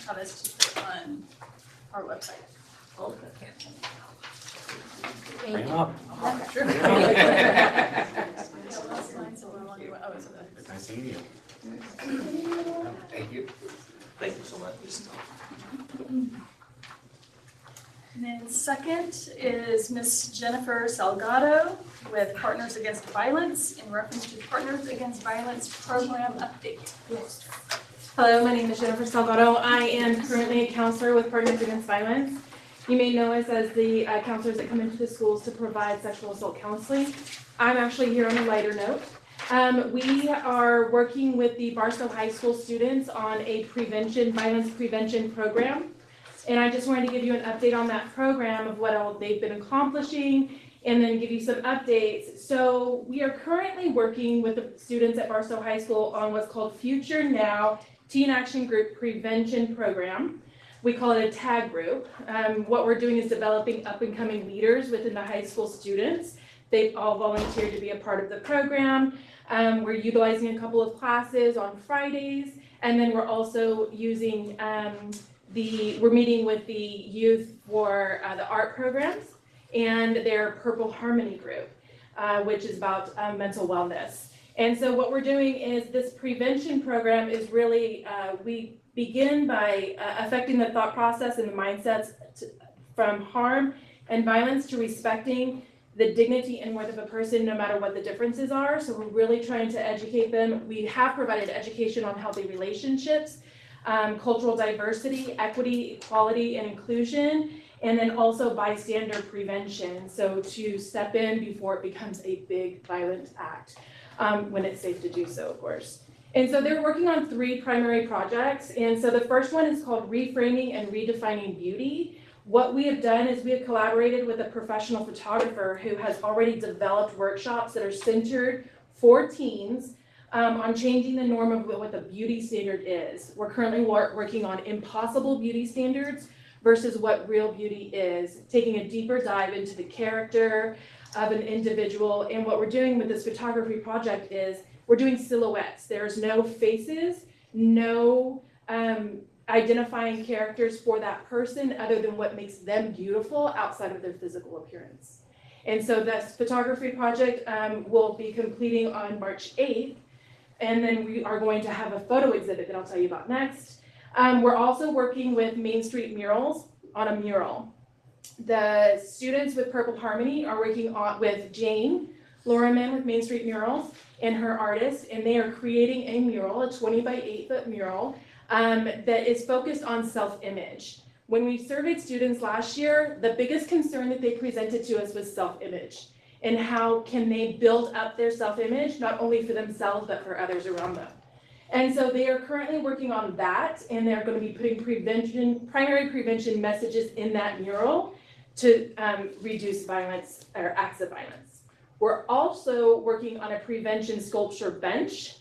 Travis to put on our website. Okay. Bring them up. Sure. Nice seeing you. Thank you. Thank you so much. And then second is Miss Jennifer Salgado with Partners Against Violence in reference to Partners Against Violence program update. Hello, my name is Jennifer Salgado. I am currently a counselor with Partners Against Violence. You may know us as the counselors that come into the schools to provide sexual assault counseling. I'm actually here on a lighter note. We are working with the Barstow High School students on a violence prevention program. And I just wanted to give you an update on that program of what all they've been accomplishing and then give you some updates. So we are currently working with the students at Barstow High School on what's called Future Now Teen Action Group Prevention Program. We call it a TAG group. What we're doing is developing up and coming leaders within the high school students. They've all volunteered to be a part of the program. We're utilizing a couple of classes on Fridays, and then we're also using we're meeting with the youth for the art programs and their Purple Harmony group, which is about mental wellness. And so what we're doing is this prevention program is really, we begin by affecting the thought process and the mindsets from harm and violence to respecting the dignity and worth of a person, no matter what the differences are. So we're really trying to educate them. We have provided education on healthy relationships, cultural diversity, equity, equality, and inclusion, and then also bystander prevention. So to step in before it becomes a big violent act, when it's safe to do so, of course. And so they're working on 3 primary projects. And so the first one is called Reframing and Redefining Beauty. What we have done is we have collaborated with a professional photographer who has already developed workshops that are centered for teens on changing the norm of what the beauty standard is. We're currently working on impossible beauty standards versus what real beauty is, taking a deeper dive into the character of an individual. And what we're doing with this photography project is we're doing silhouettes. There's no faces, no identifying characters for that person other than what makes them beautiful outside of their physical appearance. And so this photography project will be completing on March 8th. And then we are going to have a photo exhibit that I'll tell you about next. We're also working with Main Street Murals on a mural. The students with Purple Harmony are working with Jane Loriman with Main Street Murals and her artist, and they are creating a mural, a 20 by 8 foot mural that is focused on self-image. When we surveyed students last year, the biggest concern that they presented to us was self-image and how can they build up their self-image, not only for themselves, but for others around them. And so they are currently working on that, and they're going to be putting primary prevention messages in that mural to reduce violence or acts of violence. We're also working on a prevention sculpture bench.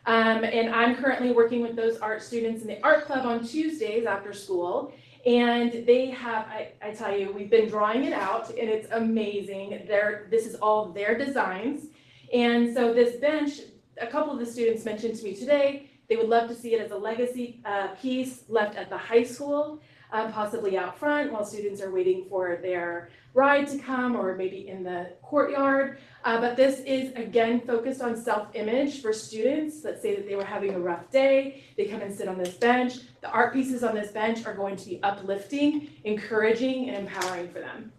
And I'm currently working with those art students in the art club on Tuesdays after school. And they have, I tell you, we've been drawing it out and it's amazing. This is all their designs. And so this bench, a couple of the students mentioned to me today, they would love to see it as a legacy piece left at the high school. possibly out front while students are waiting for their ride to come, or maybe in the courtyard. But this is, again, focused on self-image for students. Let's say that they were having a rough day, they come and sit on this bench. The art pieces on this bench are going to be uplifting, encouraging, and empowering for them.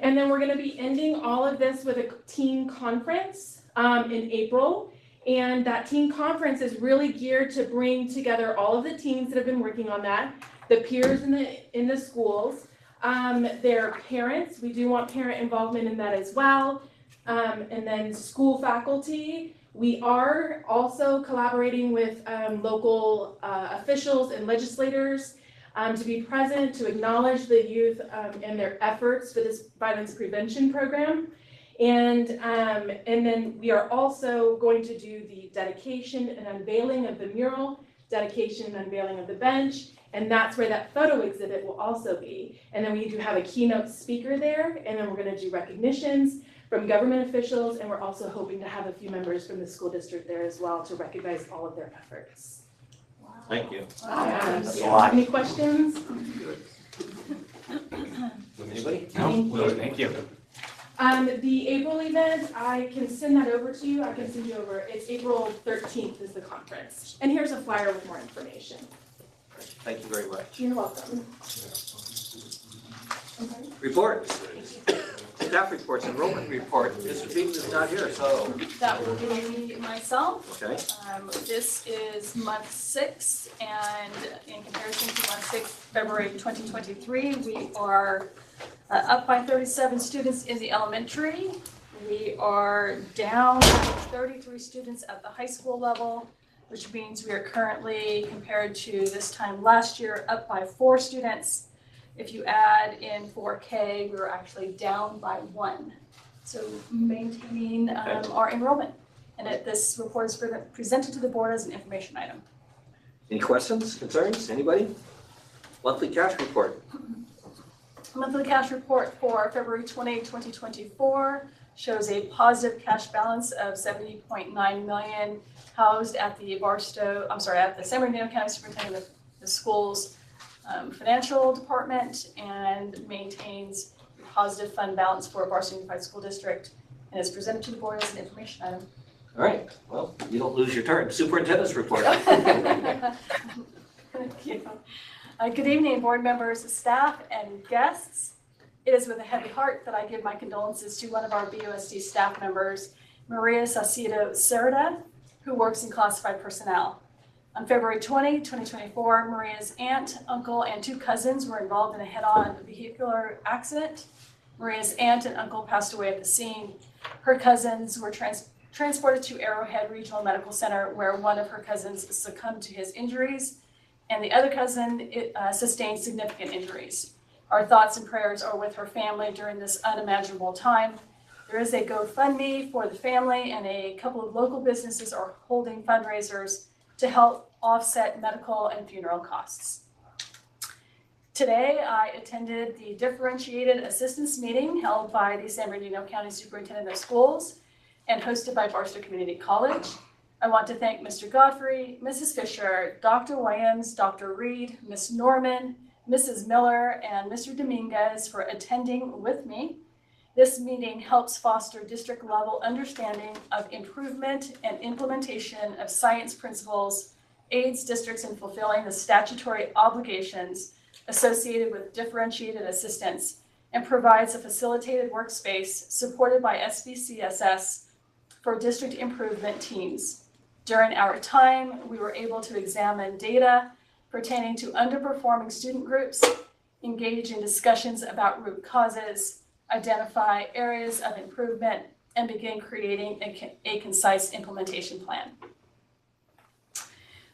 And then we're going to be ending all of this with a teen conference in April. And that teen conference is really geared to bring together all of the teens that have been working on that, the peers in the schools, their parents. We do want parent involvement in that as well. And then school faculty. We are also collaborating with local officials and legislators to be present, to acknowledge the youth and their efforts for this violence prevention program. And then we are also going to do the dedication and unveiling of the mural, dedication and unveiling of the bench, and that's where that photo exhibit will also be. And then we do have a keynote speaker there, and then we're going to do recognitions from government officials, and we're also hoping to have a few members from the school district there as well to recognize all of their efforts. Thank you. That's a lot. Any questions? Anybody? Thank you. The April event, I can send that over to you. I can send you over. It's April 13th is the conference. And here's a flyer with more information. Thank you very much. You're welcome. Reports. Staff reports, enrollment report. Mr. Beaton is not here, so, That will be myself. okay. This is month 6, and in comparison to month 6, February 2023, we are up by 37 students in the elementary. We are down 33 students at the high school level, which means we are currently, compared to this time last year, up by 4 students. If you add in 4K, we were actually down by 1. So maintaining our enrollment. And this report is presented to the board as an information item. Any questions, concerns, anybody? Monthly cash report. Monthly cash report for February 20, 2024 shows a positive cash balance of $70.9 million housed at the San Bernardino County Superintendent of the Schools financial department, and maintains a positive fund balance for Barstow Unified School District, and is presented to the board as an information item. All right, well, you don't lose your turn. Superintendent's report. Thank you. Good evening, board members, staff, and guests. It is with a heavy heart that I give my condolences to one of our BUSD staff members, Maria Saucedo Cerda, who works in classified personnel. On February 20, 2024, Maria's aunt, uncle, and 2 cousins were involved in a head-on vehicular accident. Maria's aunt and uncle passed away at the scene. Her cousins were transported to Arrowhead Regional Medical Center, where one of her cousins succumbed to his injuries, and the other cousin sustained significant injuries. Our thoughts and prayers are with her family during this unimaginable time. There is a GoFundMe for the family, and a couple of local businesses are holding fundraisers to help offset medical and funeral costs. Today, I attended the differentiated assistance meeting held by the San Bernardino County Superintendent of Schools and hosted by Barstow Community College. I want to thank Mr. Godfrey, Mrs. Fisher, Dr. Williams, Dr. Reed, Ms. Norman, Mrs. Miller, and Mr. Dominguez for attending with me. This meeting helps foster district-level understanding of improvement and implementation of science principles, aids districts in fulfilling the statutory obligations associated with differentiated assistance, and provides a facilitated workspace supported by SBCSS for district improvement teams. During our time, we were able to examine data pertaining to underperforming student groups, engage in discussions about root causes, identify areas of improvement, and begin creating a concise implementation plan.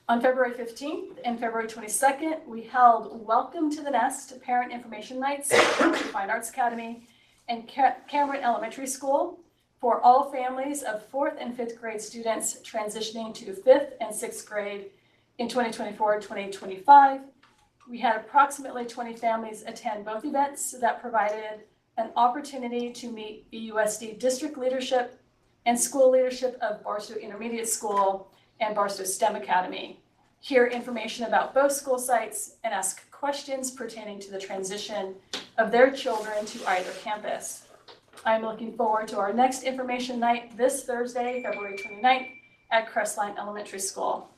On February 15th and February 22nd, we held Welcome to the Nest Parent Information Nights at Fine Arts Academy and Cameron Elementary School for all families of 4th and 5th grade students transitioning to 5th and 6th grade in 2024-2025. We had approximately 20 families attend both events that provided an opportunity to meet BUSD district leadership and school leadership of Barstow Intermediate School and Barstow STEM Academy. hear information about both school sites, and ask questions pertaining to the transition of their children to either campus. I'm looking forward to our next information night this Thursday, February 29th at Crestline Elementary School.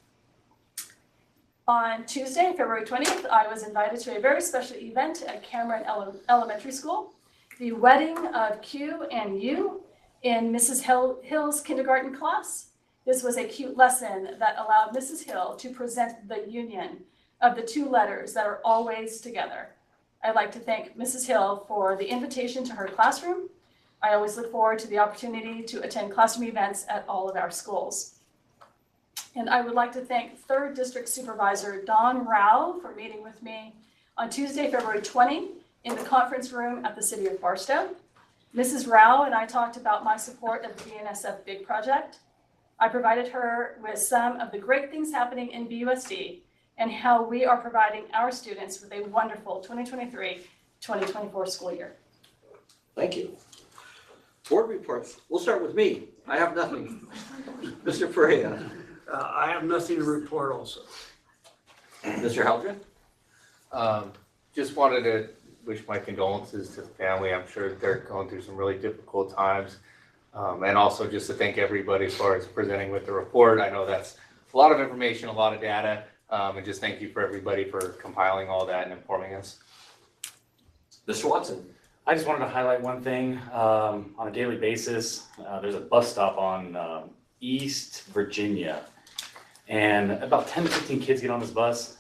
On Tuesday, February 20th, I was invited to a very special event at Cameron Elementary School, the wedding of Q and U in Mrs. Hill's kindergarten class. This was a cute lesson that allowed Mrs. Hill to present the union of the two letters that are always together. I'd like to thank Mrs. Hill for the invitation to her classroom. I always look forward to the opportunity to attend classroom events at all of our schools. And I would like to thank 3rd District Supervisor Don Rao for meeting with me on Tuesday, February 20, in the conference room at the City of Barstow. Mrs. Rao and I talked about my support of the BNSF Big Project. I provided her with some of the great things happening in BUSD and how we are providing our students with a wonderful 2023-2024 school year. Thank you. Board reports. We'll start with me. I have nothing. Mr. Perea. I have nothing to report also. Mr. Haldren. Just wanted to wish my condolences to the family. I'm sure they're going through some really difficult times. And also just to thank everybody as far as presenting with the report. I know that's a lot of information, a lot of data. And just thank you for everybody for compiling all that and informing us. Mr. Watson. I just wanted to highlight one thing. On a daily basis, there's a bus stop on East Virginia. And about 10 to 15 kids get on this bus.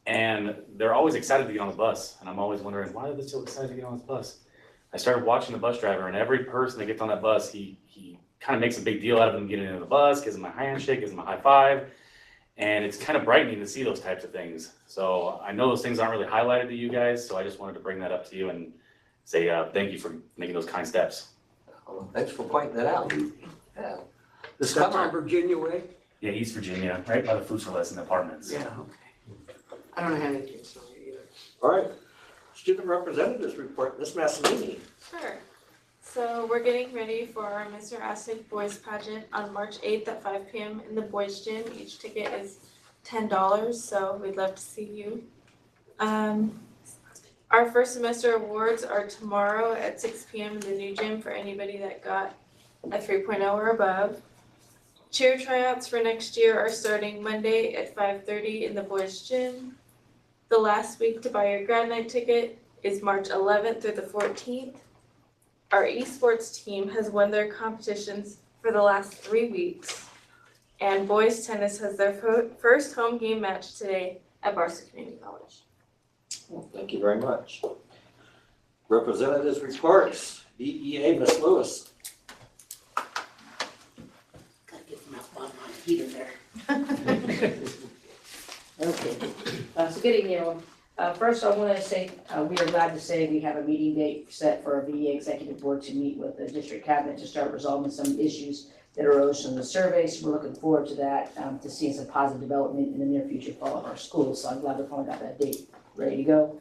And they're always excited to get on the bus. And I'm always wondering, why are they so excited to get on this bus? I started watching the bus driver, and every person that gets on that bus, he kind of makes a big deal out of them getting into the bus, gives them a handshake, gives them a high five. And it's kind of brightening to see those types of things. So I know those things aren't really highlighted to you guys, so I just wanted to bring that up to you and say thank you for making those kind steps. Well, thanks for pointing that out. Yeah. That's on Virginia Way? Yeah, East Virginia, right by the food for less in the apartments. Yeah, okay. I don't have anything to say either. All right. Student representatives report. Ms. Massanini. Sure. So we're getting ready for our Mr. Astig Boys Pageant on March 8th at 5 p.m. in the Boys Gym. Each ticket is $10, so we'd love to see you. Our first semester awards are tomorrow at 6 p.m. in the new gym for anybody that got a 3.0 or above. Cheer tryouts for next year are starting Monday at 5:30 in the Boys Gym. The last week to buy your grad night ticket is March 11th through the 14th. Our esports team has won their competitions for the last 3 weeks. And boys tennis has their first home game match today at Barstow Community College. Well, thank you very much. Representatives reports. DEA, Ms. Lewis. Gotta get them up on my heater there. Okay, so good evening, everyone. First, I want to say, we are glad to say we have a meeting date set for our VA Executive Board to meet with the District Cabinet to start resolving some issues that arose from the survey. So we're looking forward to that, to seeing some positive development in the near future for all of our schools. So I'm glad we finally got that date ready to go.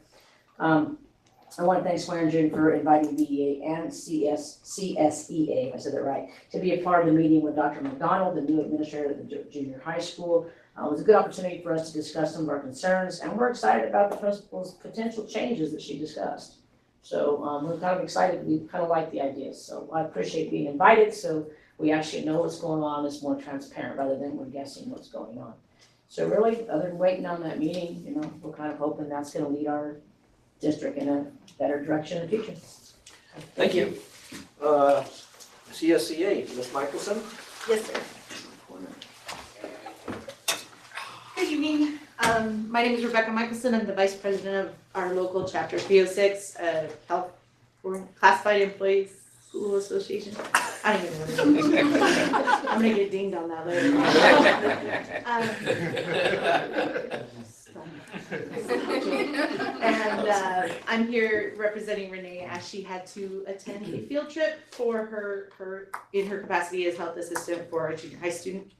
I want to thank Swearingen for inviting VEA and CSEA, if I said that right, to be a part of the meeting with Dr. McDonald, the new administrator at the junior high school. It was a good opportunity for us to discuss some of our concerns, and we're excited about the principal's potential changes that she discussed. So we're kind of excited. We kind of like the ideas. So I appreciate being invited, so we actually know what's going on. It's more transparent rather than we're guessing what's going on. So really, other than waiting on that meeting, you know, we're kind of hoping that's going to lead our district in a better direction in the future. Thank you. CSEA, Ms. Michelson. Yes, sir. Good evening. My name is Rebecca Michelson. I'm the Vice President of our local Chapter 306, Health for Classified Employees School Association. I don't even know. I'm going to get dinged on that later. And I'm here representing Renee as she had to attend a field trip for her in her capacity as health assistant for a junior high student.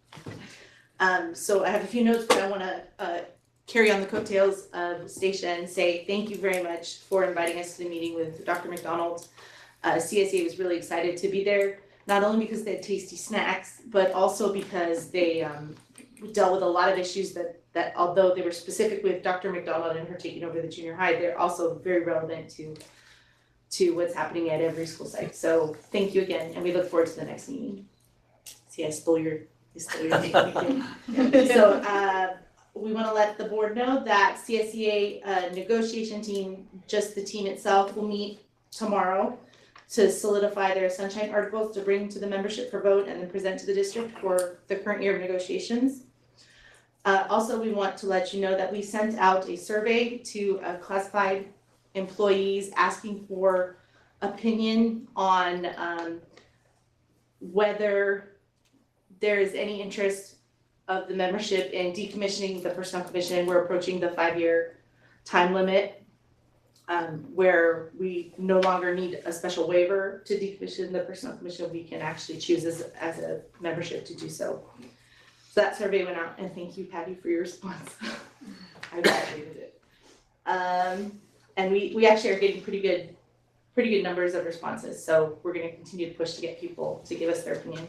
So I have a few notes, but I want to carry on the coattails of Stacia and say thank you very much for inviting us to the meeting with Dr. McDonald. CSA was really excited to be there, not only because they had tasty snacks, but also because they dealt with a lot of issues that that although they were specific with Dr. McDonald and her taking over the junior high, they're also very relevant to what's happening at every school site. So thank you again, and we look forward to the next meeting. See, I stole your name again. So we want to let the board know that CSEA negotiation team, just the team itself, will meet tomorrow to solidify their sunshine articles to bring to the membership for vote and then present to the district for the current year of negotiations. Also, we want to let you know that we sent out a survey to classified employees asking for opinion on whether there is any interest of the membership in decommissioning the personnel commission. We're approaching the 5-year time limit where we no longer need a special waiver to decommission the personnel commission. We can actually choose as a membership to do so. So that survey went out, and thank you, Patty, for your response. I validated it. And we actually are getting pretty good numbers of responses. So we're going to continue to push to get people to give us their opinion.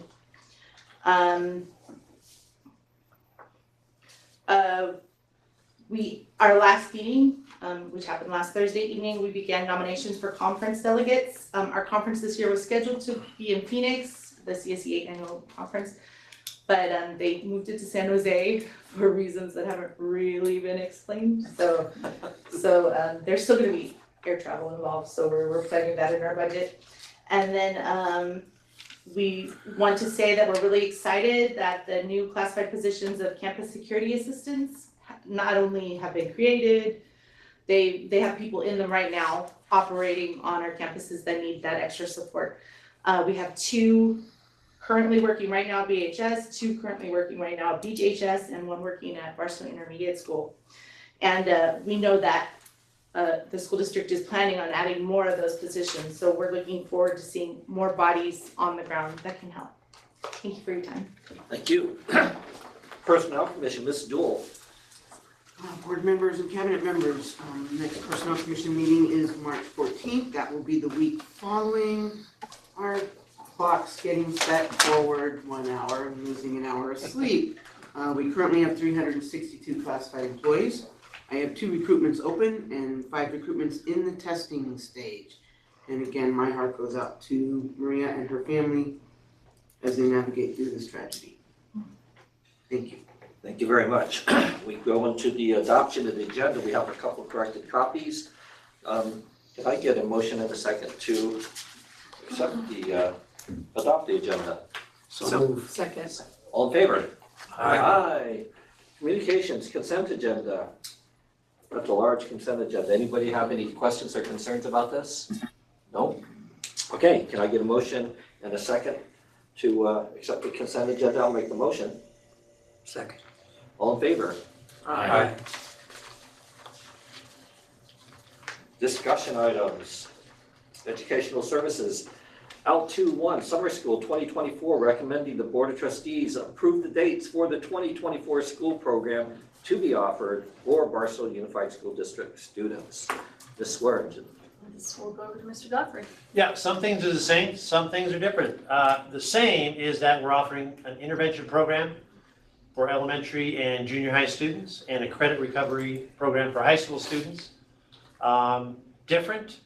Our last meeting, which happened last Thursday evening, we began nominations for conference delegates. Our conference this year was scheduled to be in Phoenix, the CSEA annual conference, but they moved it to San Jose for reasons that haven't really been explained. So there's still going to be air travel involved, so we're planning that in our budget. And then we want to say that we're really excited that the new classified positions of campus security assistants not only have been created, they have people in them right now operating on our campuses that need that extra support. We have 2 currently working right now at BHS, 2 currently working right now at BHS, and 1 working at Barstow Intermediate School. And we know that the school district is planning on adding more of those positions, so we're looking forward to seeing more bodies on the ground that can help. Thank you for your time. Thank you. Personnel Commission, Ms. Dool. Board members and cabinet members, next personnel commission meeting is March 14th. That will be the week following. Our clock's getting set forward 1 hour and losing an hour of sleep. We currently have 362 classified employees. I have 2 recruitments open and 5 recruitments in the testing stage. And again, my heart goes out to Maria and her family as they navigate through this tragedy. Thank you. Thank you very much. We go into the adoption of the agenda. We have a couple corrected copies. Can I get a motion in a second to accept the, adopt the agenda? So move. Second. All in favor? Aye. Aye. Communications, consent agenda. That's a large consent agenda. Anybody have any questions or concerns about this? No? Okay, can I get a motion and a second to accept the consent agenda? I'll make the motion. Second. All in favor? Aye. Discussion items. Educational services. L21 Summer School 2024 recommending the Board of Trustees approve the dates for the 2024 school program to be offered for Barstow Unified School District students. Ms. Swearingen. This will go over to Mr. Godfrey. Yeah, some things are the same, some things are different. The same is that we're offering an intervention program for elementary and junior high students and a credit recovery program for high school students. Different,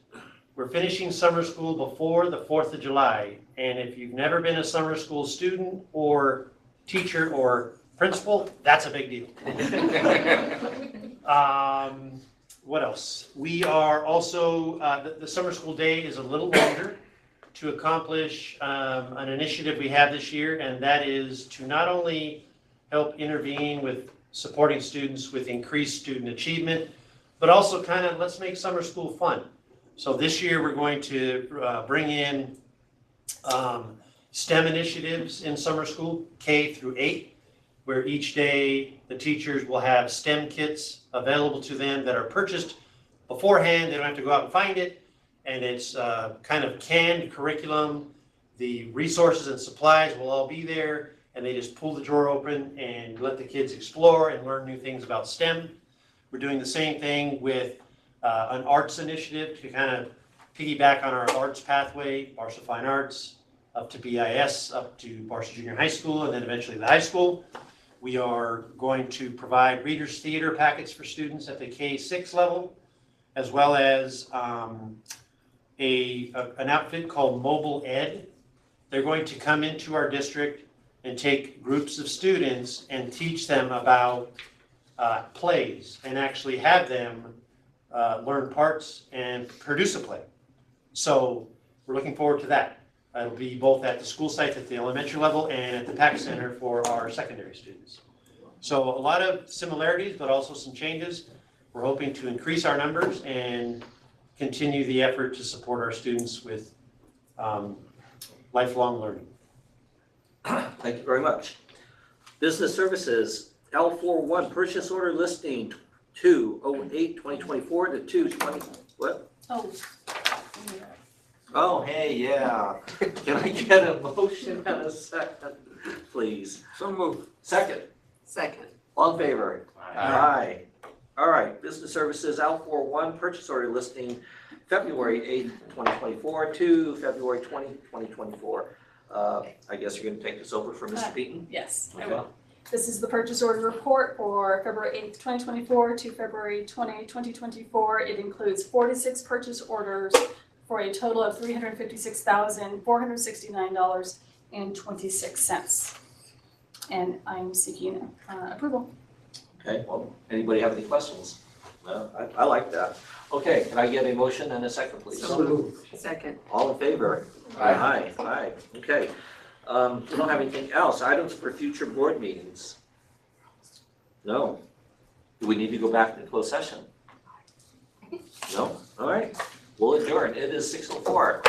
we're finishing summer school before the 4th of July. And if you've never been a summer school student or teacher or principal, that's a big deal. What else? We are also, the summer school day is a little longer to accomplish an initiative we have this year, and that is to not only help intervene with supporting students with increased student achievement, but also kind of let's make summer school fun. So this year we're going to bring in STEM initiatives in summer school, K through 8, where each day the teachers will have STEM kits available to them that are purchased beforehand. They don't have to go out and find it. And it's kind of canned curriculum. The resources and supplies will all be there. And they just pull the drawer open and let the kids explore and learn new things about STEM. We're doing the same thing with an arts initiative to kind of piggyback on our arts pathway, Barstow Fine Arts, up to BIS, up to Barstow Junior High School, and then eventually the high school. We are going to provide readers' theater packets for students at the K-6 level, as well as an outfit called Mobile Ed. They're going to come into our district and take groups of students and teach them about plays and actually have them learn parts and produce a play. So we're looking forward to that. It'll be both at the school sites at the elementary level and at the PAC Center for our secondary students. So a lot of similarities, but also some changes. We're hoping to increase our numbers and continue the effort to support our students with lifelong learning. Thank you very much. Business Services, L41, purchase order listing 208-2024 to 220, what? Oh. Oh, hey, yeah. Can I get a motion and a second, please? So moved. Second. Second. All in favor? Aye. All right, Business Services, L41, purchase order listing February 8th, 2024 to February 20th, 2024. I guess you're gonna take this over for Mr. Beaton? Yes, I Okay. will. This is the purchase order report for February 8th, 2024 to February 20th, 2024. It includes 46 purchase orders for a total of $356,469.26. And I'm seeking approval. Okay, well, anybody have any questions? No, I like that. Okay, can I get a motion and a second, please? So moved. Second. All in favor? Aye. Aye, okay. We don't have anything else. Items for future board meetings? No. Do we need to go back into closed session? No? All right. We'll adjourn. It is 6:04.